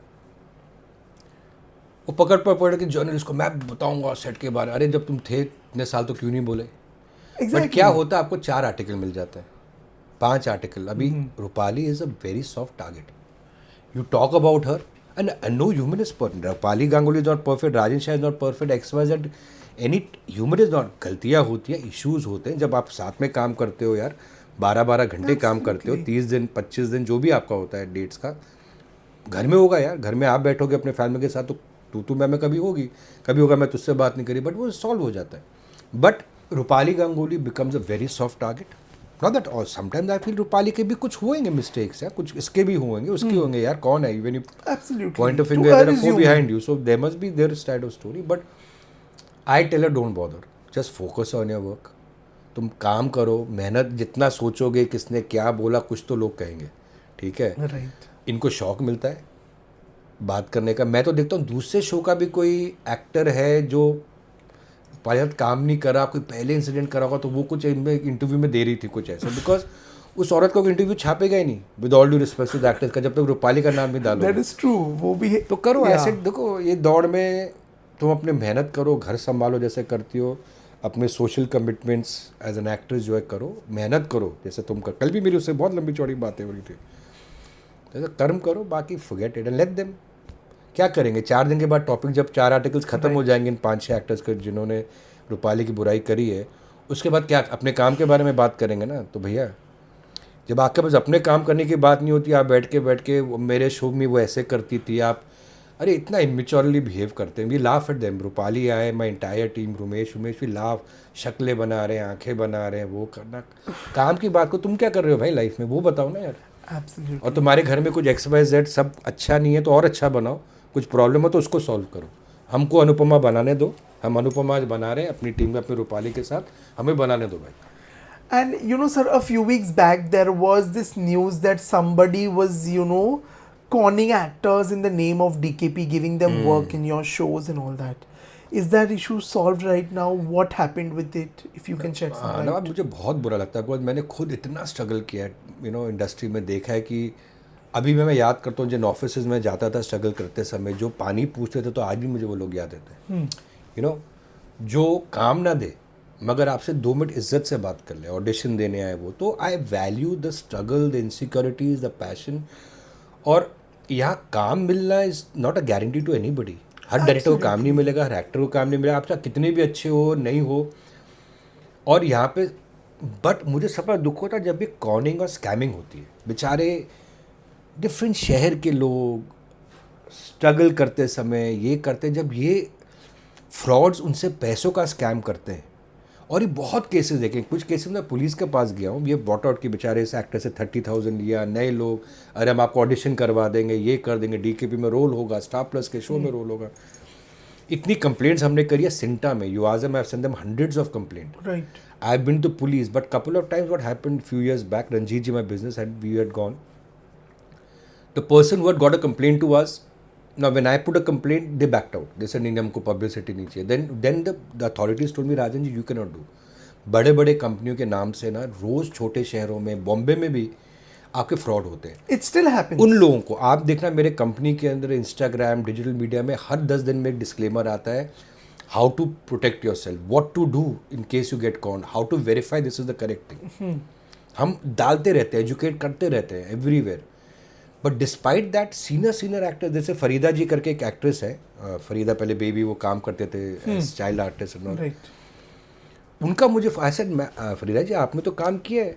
S1: वो पकड़ के जर्नलिस्ट को मैं बताऊंगा सेट के बारे में। अरे जब तुम थे इतने साल तो क्यों नहीं बोले?
S2: Exactly.
S1: बट क्या होता है, आपको 4 आर्टिकल मिल जाते हैं, 5 आर्टिकल। अभी Rupali is a very soft target, you talk about her and no human is perfect, Rupali Ganguly is not perfect, Rajan Shah is not perfect, XYZ, any human is not. गलतियाँ होती हैं, इश्यूज होते हैं, जब आप साथ में काम करते हो यार, 12-12 घंटे काम करते हो, 30 दिन 25 दिन जो भी आपका होता है डेट्स का, घर में होगा यार, घर में आप बैठोगे अपने फैमिली के साथ तो तू मैं कभी होगी, कभी होगा मैं तुझसे बात नहीं करी, बट वो सॉल्व हो जाता है। But Rupali Ganguly becomes a very soft target, not that, और समटाइम्स आई फील रूपाली के भी कुछ होंगे मिस्टेक्स, यार कुछ इसके भी होंगे, उसके होंगे यार, कौन है, even you
S2: Absolutely.
S1: Point a
S2: To
S1: finger
S2: err
S1: there
S2: is
S1: are 4
S2: human.
S1: Behind you, so there must be their side of story, but I tell her don't bother, just focus on your work. तुम काम करो, मेहनत, जितना सोचोगे किसने क्या बोला, कुछ तो लोग कहेंगे, ठीक है।
S2: Right.
S1: इनको शौक मिलता है बात करने का। मैं तो देखता हूँ दूसरे शो का भी कोई एक्टर है जो पायलट काम नहीं करा, कोई पहले इंसिडेंट करा होगा, तो वो कुछ इनमें इंटरव्यू में दे रही थी कुछ ऐसा, बिकॉज उस औरत को इंटरव्यू छापेगा ही नहीं, with all due respect to the actors का, जब तक रूपाली का नाम नहीं डालो।
S2: That is true. वो भी है.
S1: तो करो
S2: Yeah.
S1: ऐसे, देखो ये दौड़ में तुम अपने मेहनत करो, घर संभालो जैसे करती हो, अपने social commitments as an actress जो है करो, मेहनत करो जैसे तुम कर। कल भी मेरी उससे बहुत लंबी चौड़ी बातें हो रही थी, जैसे कर्म करो, बाकी forget it and let them. क्या करेंगे 4 दिन के बाद टॉपिक, जब 4 आर्टिकल्स खत्म हो जाएंगे इन 5-6 एक्टर्स के जिन्होंने रूपाली की बुराई करी है, उसके बाद क्या अपने काम के बारे में बात करेंगे ना। तो भैया जब आपके पास अपने काम करने की बात नहीं होती, आप बैठ के मेरे शो में वो ऐसे करती थी, आप अरे इतना इमेच्योरली बिहेव करते हैं। We laugh at them, Rupali आए, माई इंटायर टीम, उमेश भी लाफ, शक्लें बना रहे हैं, आंखें बना रहे हैं, वो करना। काम की बात को तुम क्या कर रहे हो भाई लाइफ में, वो बताओ ना यार।
S2: Absolutely.
S1: और तुम्हारे घर में कुछ XYZ सब अच्छा नहीं है तो और अच्छा बनाओ, कुछ प्रॉब्लम हो तो उसको सॉल्व करो। हमको अनुपमा बनाने दो, हम अनुपमा आज बना रहे हैं अपनी टीम में, अपनी रूपाली के साथ, हमें बनाने दो भाई।
S2: And you know, sir, a few weeks back there was this news that somebody was, you know, conning actors in the name of DKP, giving them work in your shows and all that. Is that issue solved right now? What happened with it? If you can shed some
S1: हाँ
S2: light.
S1: ना, मुझे बहुत बुरा लगता है, because मैंने खुद इतना स्ट्रगल किया है, यू नो, इंडस्ट्री में देखा है कि अभी मैं याद करता हूँ जिन ऑफिसेज में जाता था स्ट्रगल करते समय, जो पानी पूछते थे तो आज भी मुझे वो लोग याद रहते हैं, यू नो, जो काम ना दे मगर आपसे 2 मिनट इज्जत से बात कर ले, ऑडिशन देने आए वो, तो I value the struggle, the insecurities, the passion. और यहाँ काम मिलना is not a guarantee to anybody. हर डायरेक्टर को काम नहीं मिलेगा, हर एक्टर को काम नहीं मिलेगा, आप चाहे कितने भी अच्छे हो नहीं हो। और यहाँ पे बट मुझे सबसे दुख होता है जब भी कॉनिंग और स्कैमिंग होती है। बेचारे डिफरेंट शहर के लोग स्ट्रगल करते समय ये करते, जब ये फ्रॉड्स उनसे पैसों का स्कैम करते हैं। और ये बहुत केसेस देखे, कुछ केसेस में पुलिस के पास गया हूँ, ये वॉट आउट के बेचारे इस एक्टर से 30,000 लिया, नए लोग, अरे हम आपको ऑडिशन करवा देंगे, ये कर देंगे, डीकेपी में रोल होगा, स्टार प्लस के शो में रोल होगा। इतनी कंप्लेंट्स हमने करी है सिंटा में, युआजम, I have sent them hundreds of complaint.
S2: Right.
S1: I have been to police, but couple of times what happened few years back, Ranjit ji, my business had, we had gone, the person who had got a complaint to us, now when I put a complaint, they backed out. They said नहीं हमको publicity नहीं चाहिए. Then the authorities told me, Rajan ji, you cannot do. बड़े बड़े कंपनियों के नाम से ना रोज़ छोटे शहरों में, बॉम्बे में भी आपके फ्रॉड होते हैं।
S2: It still happens.
S1: उन लोगों को आप देखना, मेरे कंपनी के अंदर इंस्टाग्राम, डिजिटल मीडिया में हर 10 दिन में एक डिस्क्लेमर आता है, how to protect yourself, what to do in case you get conned, how to verify this is the correct thing. हम डालते रहते हैं, एजुकेट करते रहते हैं everywhere. But despite that senior actor, जैसे फरीदा जी करके एक एक्ट्रेस है, फरीदा पहले बेबी वो काम करते थे चाइल्ड आर्टिस्ट,
S2: Right.
S1: उनका मुझे ऐसा, फरीदा जी आपने तो काम किया है,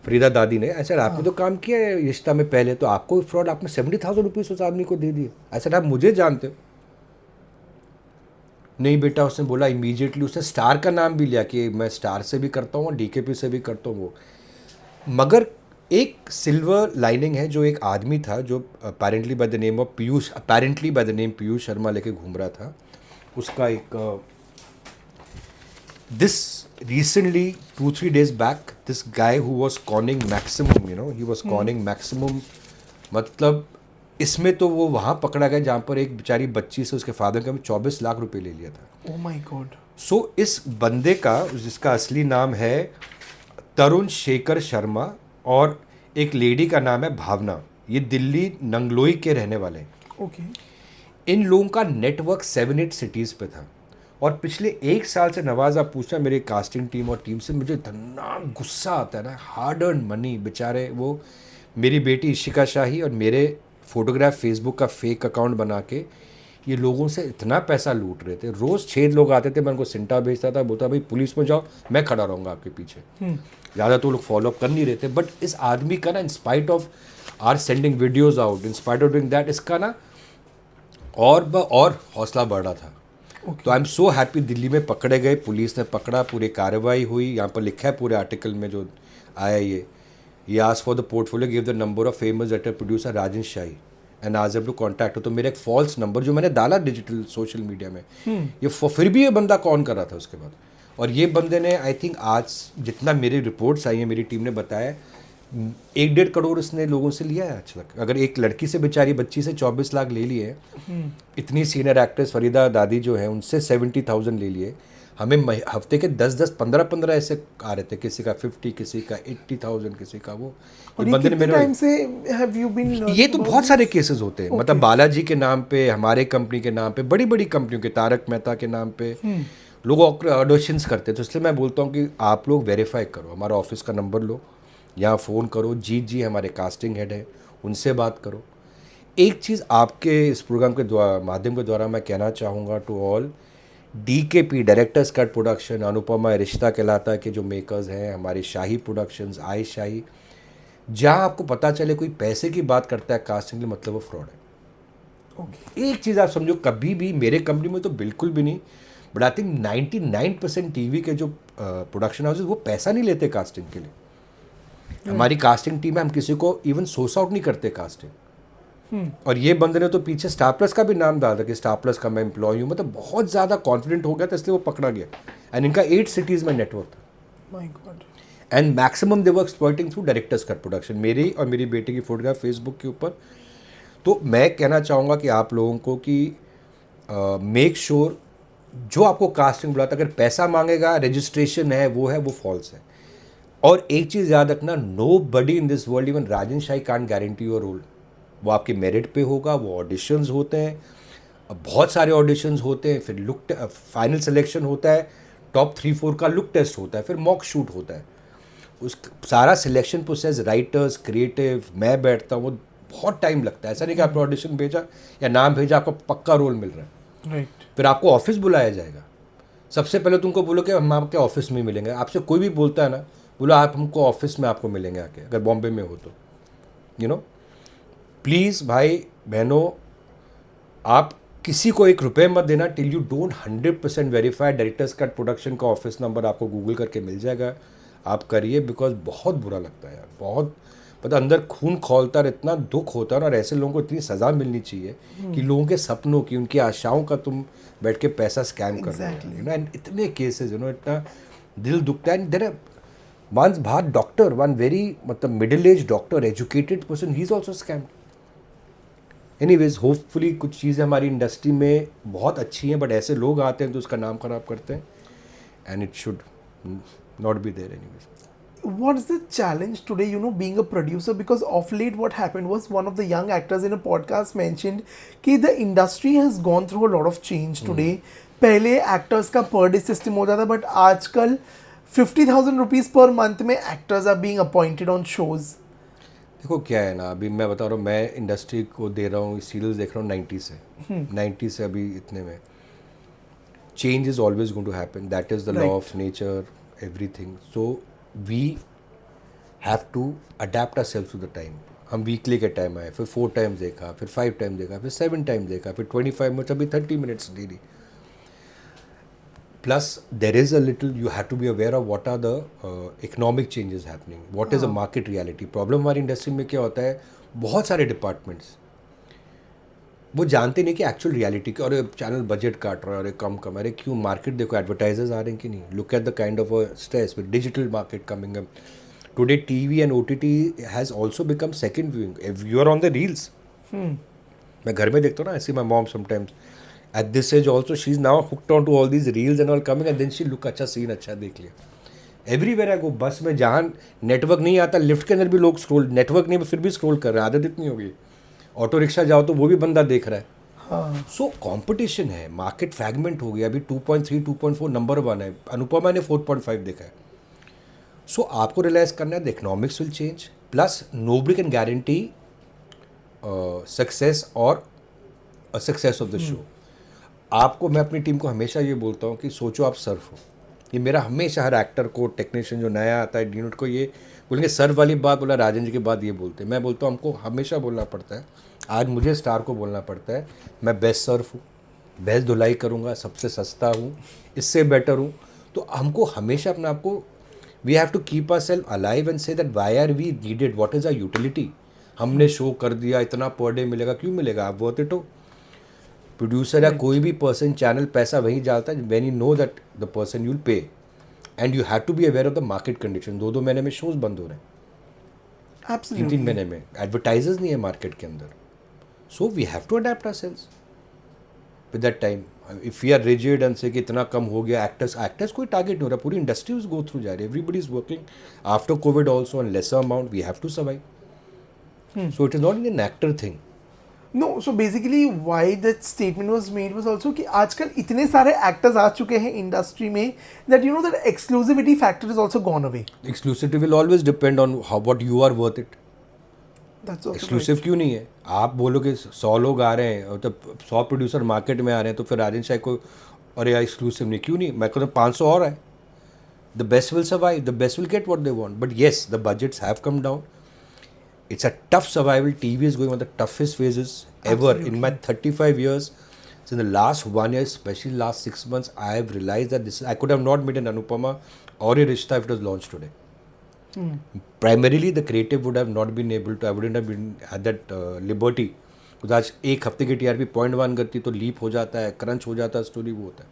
S1: फरीदा दादी ने ऐसा, आपने तो काम किया है रिश्ता में पहले, तो आपको फ्रॉड, आपने 70,000 रुपीज़ उस आदमी को दे दिए, ऐसा आप मुझे जानते हो? नहीं बेटा, उसने बोला इमीडिएटली, उसने स्टार का नाम भी लिया कि मैं स्टार से भी करता हूँ और डीकेपी से भी करता हूँ वो। मगर एक सिल्वर लाइनिंग है, जो एक आदमी था जो apparently by the name Piyush Sharma लेके घूम रहा था, उसका एक this recently 2-3 days back, this guy who was conning maximum, he was conning maximum, मतलब इसमें तो वो वहाँ पकड़ा गया जहाँ पर एक बेचारी बच्ची से उसके फादर का 24 लाख रुपए ले लिया था।
S2: Oh my God.
S1: सो इस बंदे का, जिसका असली नाम है तरुण शेखर शर्मा और एक लेडी का नाम है भावना, ये दिल्ली नंगलोई के रहने वाले हैं।
S2: Okay.
S1: इन लोगों का नेटवर्क 7-8 सिटीज़ पे था। और पिछले 1 साल से नवाज, आप पूछना मेरे कास्टिंग टीम और टीम से, मुझे इतना गुस्सा आता है ना, हार्ड अर्न मनी, बेचारे वो मेरी बेटी इशिका शाही और मेरे फोटोग्राफ फेसबुक का फेक अकाउंट बना के ये लोगों से इतना पैसा लूट रहे थे। रोज़ 6 लोग आते थे, मैं उनको सिंटा भेजता था, बोलता भाई पुलिस में जाओ, मैं खड़ा रहूँगा आपके पीछे। ज़्यादा तो लोग फॉलोअप कर नहीं रहे थे, बट इस आदमी का ना, in spite of are sending videos out, in spite of doing that, इसका ना और हौसला बढ़ रहा था। तो I am so happy, Delhi में पकड़े गए, पुलिस ने पकड़ा, पूरी कार्रवाई हुई। यहाँ पर लिखा है पूरे आर्टिकल में जो आया, ये ask for the portfolio, give the number of famous director producer Rajan shahi and आज टू कॉन्टैक्ट। तो मेरा एक फॉल्स नंबर जो मैंने डाला डिजिटल सोशल मीडिया में, ये फिर भी ये बंदा कॉल कर रहा था उसके बाद। और ये बंदे ने, आई थिंक आज जितना मेरी रिपोर्ट्स आई हैं, मेरी टीम ने बताया 1-1.5 करोड़ इसने लोगों से लिया है आज तक। अगर एक लड़की से, बेचारी बच्ची से 24 लाख ले लिए, इतनी सीनियर एक्ट्रेस फरीदा दादी जो है उनसे 70,000 ले लिए। हमें हफ्ते के 10-10, 15-15 ऐसे आ रहे थे, किसी का 50, किसी का 80,000, किसी का वो।
S2: और ये कितने टाइम से have you been
S1: ये तो बहुत सारे केसेस होते हैं, मतलब बालाजी के नाम पे, हमारे कंपनी के नाम पे, बड़ी बड़ी कंपनियों के, तारक मेहता के नाम पे लोग ऑडिशंस करते हैं। तो इसलिए मैं बोलता हूँ कि आप लोग वेरीफाई करो, हमारा ऑफिस का नंबर लो, यहाँ फ़ोन करो, जीत जी हमारे कास्टिंग हेड है, उनसे बात करो। एक चीज़ आपके इस प्रोग्राम के माध्यम के द्वारा मैं कहना चाहूँगा to all, DKP, directors cut production, Anupama, Rishta Kahlata के जो मेकर्स हैं, हमारे शाही प्रोडक्शंस, आई शाही, जहाँ आपको पता चले कोई पैसे की बात करता है कास्टिंग के लिए, मतलब वो फ्रॉड है। एक चीज़ आप समझो, कभी भी मेरे कंपनी में तो बिल्कुल भी नहीं, बट आई थिंक 99% टीवी के जो प्रोडक्शन हाउसेज वो पैसा नहीं लेते कास्टिंग के लिए। हमारी कास्टिंग टीम है, हम किसी को इवन सोर्स आउट नहीं करते कास्टिंग। और ये बंदे ने तो पीछे स्टार प्लस का भी नाम डाला कि स्टार प्लस का मैं एम्प्लॉय हूँ, मतलब बहुत ज़्यादा कॉन्फिडेंट हो गया था, इसलिए वो पकड़ा गया। एंड इनका 8 सिटीज़ में नेटवर्क था।
S2: My God.
S1: And maximum they were exploiting through directors cut production, मेरी और मेरी बेटी की फोटोग्राफ फेसबुक के ऊपर। तो मैं कहना चाहूँगा कि आप लोगों को कि मेक श्योर जो आपको कास्टिंग बुलाता, अगर पैसा मांगेगा, रजिस्ट्रेशन है, वो फॉल्स है। और एक चीज़ याद रखना, nobody in this world, even Rajan Shahi can't guarantee your role. वो आपके मेरिट पे होगा, वो ऑडिशंस होते हैं, बहुत सारे ऑडिशंस होते हैं, फिर फाइनल सिलेक्शन होता है, टॉप 3-4 का लुक टेस्ट होता है, फिर मॉक शूट होता है, उस सारा सिलेक्शन प्रोसेस, राइटर्स, क्रिएटिव, मैं बैठता हूँ, वो बहुत टाइम लगता है। ऐसा नहीं कि आपने ऑडिशन भेजा या नाम भेजा आपको पक्का रोल मिल रहा है।
S2: राइट।
S1: फिर आपको ऑफिस बुलाया जाएगा, सबसे पहले तुमको बोलो कि हम आपके ऑफिस में ही मिलेंगे। आपसे कोई भी बोलता है ना, बोलो आप हमको ऑफिस में आपको मिलेंगे आके, अगर बॉम्बे में हो तो। यू नो, प्लीज़ भाई बहनों, आप किसी को ₹1 मत देना till you don't 100% verify. Directors cut production का ऑफिस नंबर आपको गूगल करके मिल जाएगा, आप करिए, बिकॉज बहुत बुरा लगता है यार, बहुत पता, अंदर खून खौलता है, इतना दुख होता है, और ऐसे लोगों को इतनी सज़ा मिलनी चाहिए कि लोगों के सपनों की, उनकी आशाओं का तुम बैठ के पैसा स्कैम कर रहे हो। यू नो, एंड इतने केसेस, यू नो, इतना दिल दुखता है। देयर वन बाहर डॉक्टर, वन वेरी मतलब middle age doctor, educated person, he is also scammed. Anyways, hopefully कुछ चीज़ें हमारी इंडस्ट्री में बहुत अच्छी हैं, बट ऐसे लोग आते हैं तो उसका नाम खराब करते हैं, and it should not be there anyways.
S2: What's the challenge today, you know, being a producer? Because of late what happened was one of the young actors in a podcast mentioned कि the industry has gone through a lot of change today. पहले actors का per day system हो जाता, but आजकल 50,000 rupees per month में actors are being appointed on shows.
S1: देखो क्या है ना, अभी मैं बता रहा हूँ, मैं इंडस्ट्री को दे रहा हूँ, सीरियल्स देख रहा हूँ 90 से अभी इतने में। Change is always going to happen, that is the law of nature, everything. So we have to adapt ourselves to the time. हम वीकली के टाइम आए, फिर 4 टाइम्स देखा, फिर 5 टाइम्स देखा, फिर 7 टाइम्स देखा, फिर 25 मिनट्स, अभी 30 minutes daily. Plus, there is a little, you have to be aware of what are the economic changes happening, what is the market reality. Problem हमारी इंडस्ट्री में क्या होता है, बहुत सारे डिपार्टमेंट्स वो जानते नहीं कि एक्चुअल रियलिटी की, और चैनल बजट काट रहा है, अरे कम कम, अरे क्यों, मार्केट देखो, एडवर्टाइजर्स आ रहे हैं कि नहीं, look at the kind of stress with digital market coming up today. TV and OTT has also become second viewing, if you are on the reels. मैं घर में देखता हूँ ना, ऐसी my mom sometimes at this age also, she's now hooked on to all these reels and all coming, and then she look, अच्छा scene अच्छा देख लिया। एवरीवेयर आई गो, बस में जहाँ नेटवर्क नहीं आता, लिफ्ट के अंदर भी लोग स्क्रॉल, नेटवर्क नहीं फिर भी स्क्रॉल कर रहे हैं, आदत इतनी हो गई। ऑटो रिक्शा जाओ तो वो भी बंदा देख रहा है। सो कंपटीशन है, मार्केट फ्रैगमेंट हो गया, अभी 2.3 2.4 नंबर 1 है, अनुपमा ने 4.5 देखा है। सो आपको रियलाइज करना है the economics will change, plus nobody can guarantee success और सक्सेस ऑफ द शो। आपको, मैं अपनी टीम को हमेशा ये बोलता हूँ कि सोचो आप सर्फ हो। ये मेरा हमेशा हर एक्टर को, टेक्नीशियन जो नया आता है यूनिट को, ये बोलेंगे सर्फ वाली बात बोला राजन जी के बाद ये बोलते हैं। मैं बोलता हूँ हमको हमेशा बोलना पड़ता है, आज मुझे स्टार को बोलना पड़ता है, मैं बेस्ट सर्फ हूँ, बेस्ट धुलाई करूँगा, सबसे सस्ता हूँ, इससे बेटर हूँ। तो हमको हमेशा अपने आप को, we have to keep our self alive and say that why are we needed, what is our utility. हमने शो कर दिया, इतना पर डे मिलेगा, क्यों मिलेगा, आप वर्थ इट हो। प्रोड्यूसर या कोई भी पर्सन, चैनल पैसा वहीं जाता है when you know that the person you'll pay, and you have to be aware of the market condition. 2-2 महीने में शोज बंद हो रहे हैं, 3-3 महीने में एडवर्टाइजर्स नहीं है मार्केट के अंदर। So we have to adapt ourselves with that time. If we are rigid and say कि इतना कम हो गया, एक्टर्स कोई टारगेट नहीं हो रहा, पूरी इंडस्ट्री उस गो थ्रू जा रही है, everybody is working after Covid also on lesser amount, we have to survive. So it is not an actor thing.
S2: No, so basically why that statement was made was also कि आजकल इतने सारे actors आ चुके हैं industry में that you know that exclusivity factor is also gone away.
S1: Exclusivity will always depend on how what you are worth it.
S2: That's also
S1: exclusive क्यों नहीं है? आप बोलो कि 100 लोग आ रहे हैं, तो 100 प्रोड्यूसर मार्केट में आ रहे हैं, तो फिर राजन शाह को अरे यार एक्सक्लूसिव नहीं, क्यों नहीं? मैं कहता हूँ 500 और है, the best will survive, the best will get what they want, but yes the budgets have come down. It's a tough survival. TV is going on the toughest phases ever.
S2: Absolutely.
S1: In my 35 years, so in the last 1 year, especially last 6 months, I have realized that I could have not made an Anupama or a Rishta if it was launched today. Primarily, the creative would have not been able to, I wouldn't have had that liberty. because आज एक हफ्ते की TRP 0.1 करती तो leap हो जाता है, crunch हो जाता है, स्टोरी वो होता है.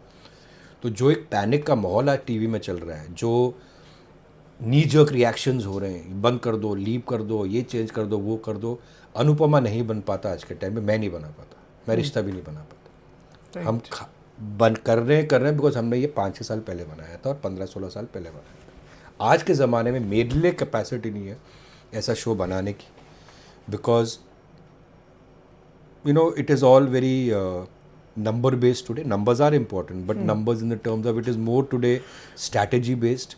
S1: तो जो एक पैनिक का माहौल आज टीवी में चल रहा है, जो नी जर्क रिएक्शंस हो रहे हैं, बंद कर दो, लीप कर दो, ये चेंज कर दो, वो कर दो, अनुपमा नहीं बन पाता आज के टाइम में. मैं नहीं बना पाता, मैं रिश्ता भी नहीं बना पाता. हम बंद कर रहे हैं बिकॉज हमने ये 5-6 साल पहले बनाया था और 15-16 साल पहले बनाया था. आज के ज़माने में मेरे लिए कैपेसिटी नहीं है ऐसा शो बनाने की, because you know it is all very number based today. Numbers are important, but numbers in the terms of it is more today strategy based.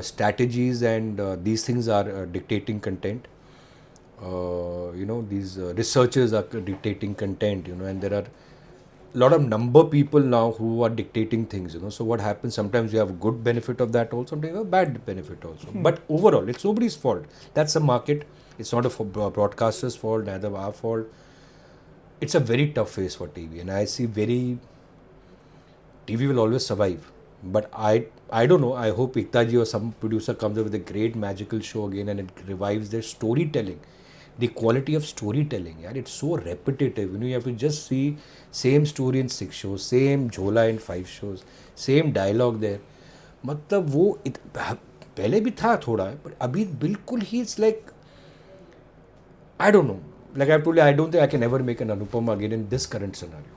S1: Strategies and these things are dictating content. These researchers are dictating content, and there are a lot of number people now who are dictating things, so what happens, sometimes you have good benefit of that also, sometimes you have bad benefit also. But overall it's nobody's fault. That's a market. It's not a broadcaster's fault, neither our fault. It's a very tough phase for TV, and I see TV will always survive. But I don't know, I hope Ektaji or some producer comes up with a great magical show again and it revives their storytelling. The quality of storytelling, yeah, it's so repetitive. You have to just see same story in 6 shows, same jhola in 5 shows, same dialogue there. मतलब वो पहले भी था थोड़ा, but अभी बिल्कुल ही it's like, I don't know. Like I've told you, I don't think I can ever make an Anupama again in this current scenario.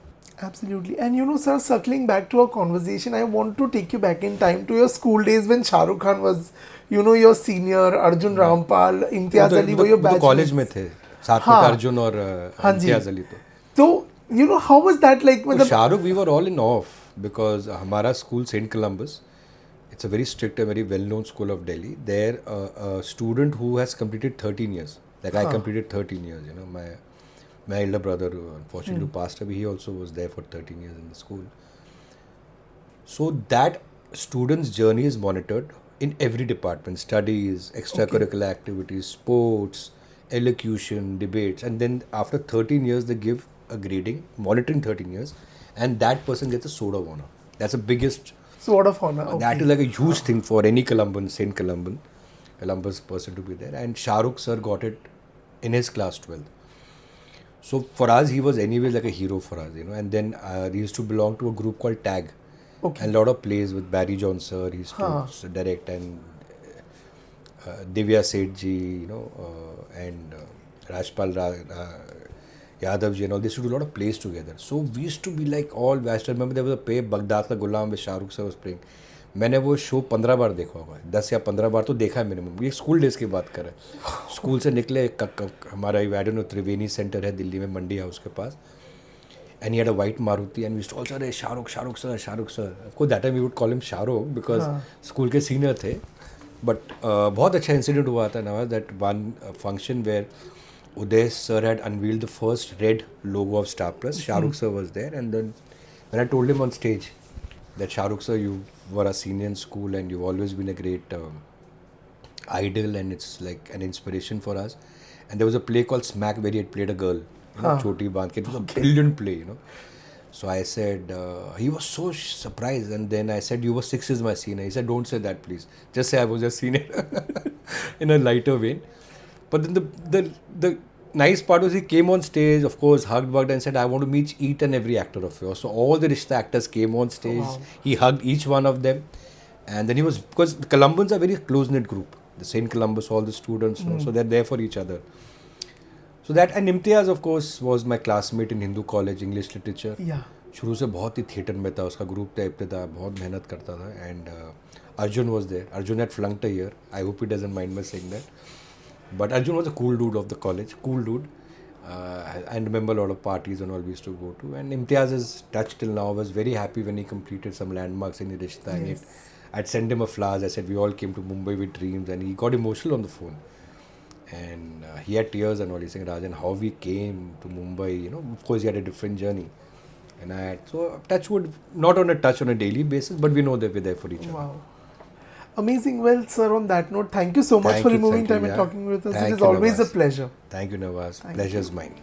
S2: Absolutely. And sir, circling back to our conversation, I want to take you back in time to your school days when Shah Rukh Khan was, your senior, Arjun Rampal, Imtiaz Ali were your batchmates.
S1: College में थे साथ में अर्जुन और इम्तियाज अली.
S2: तो how was that like?
S1: Shahrukh, we were all in awe because हमारा school St. Columbus, it's a very strict and very well-known school of Delhi. There, a student who has completed 13 years, like I completed 13 years, my elder brother, unfortunately, passed away. He also was there for 13 years in the school. So that student's journey is monitored in every department: studies, extracurricular activities, sports, elocution, debates, and then after 13 years they give a grading, monitoring 13 years, and that person gets a Sword of Honor. That's the biggest
S2: Sword of Honor. Okay.
S1: That is like a huge thing for any Columbus person to be there. And Shah Rukh sir got it in his class 12th. So for us, he was anyway like a hero for us, And then he used to belong to a group called Tag.
S2: Okay.
S1: And a lot of plays with Barry John sir, he used to direct, and Divya Sethji, and Rajpal Yadav ji and all. They used to do a lot of plays together. So we used to be like all. I still remember there was a play, Baghdad Ka Ghulam, with Shah Rukh sir was playing. मैंने वो show 15 बार देखा होगा, 10 या 15 बार तो देखा है minimum. ये school days की बात कर रहे हैं. स्कूल से निकले, हमारा I don't know, Triveni centre है दिल्ली में, मंडी हाउस के पास, and he had a white Maruti, and we used to also say Shah Rukh sir. Of course that time we would call him Shah Rukh because school के senior थे. But बहुत अच्छा incident हुआ था Nawaz, that one function where Uday sir had unveiled the first red logo of Star Plus. Shah Rukh sir was there, and then when I told him on stage that Shah Rukh sir, you were a senior in school and you've always been a great idol, and it's like an inspiration for us. And there was a play called Smack where he had played a girl, Choti Bandh. It was a brilliant play, So I said, he was so surprised, and then I said, you were 6 years my senior. He said, don't say that please. Just say I was a senior in a lighter vein. But then the nice part was he came on stage, of course, hugged, and said, I want to meet each and every actor of yours. So all the Rishta actors came on stage. Oh, wow. He hugged each one of them. And then because the Columbans are a very close-knit group. The St. Columbus, all the students, so they're there for each other. So that, and Imtiaz, of course, was my classmate in Hindu College, English Literature.
S2: Yeah.
S1: शुरू से बहुत ही theatre में था, उसका group type पे था, बहुत मेहनत करता था. And Arjun was there. Arjun had flunked a year. I hope he doesn't mind me saying that. But Arjun was a cool dude of the college, cool dude. I remember a lot of parties and all we used to go to. And Imtiaz is touched till now. I was very happy when he completed some landmarks in Rishta. Yes. I'd sent him a flowers. I said, we all came to Mumbai with dreams. And he got emotional on the phone. And he had tears and all. He's saying, Rajan, how we came to Mumbai, of course he had a different journey. And I had, so touchwood, not on a daily basis, but we know that we're there for each other.
S2: Wow. Amazing. Well, sir, on that note, thank you so much for removing time and talking with us. It is always a pleasure.
S1: Thank you, Nawaz. Pleasure is mine.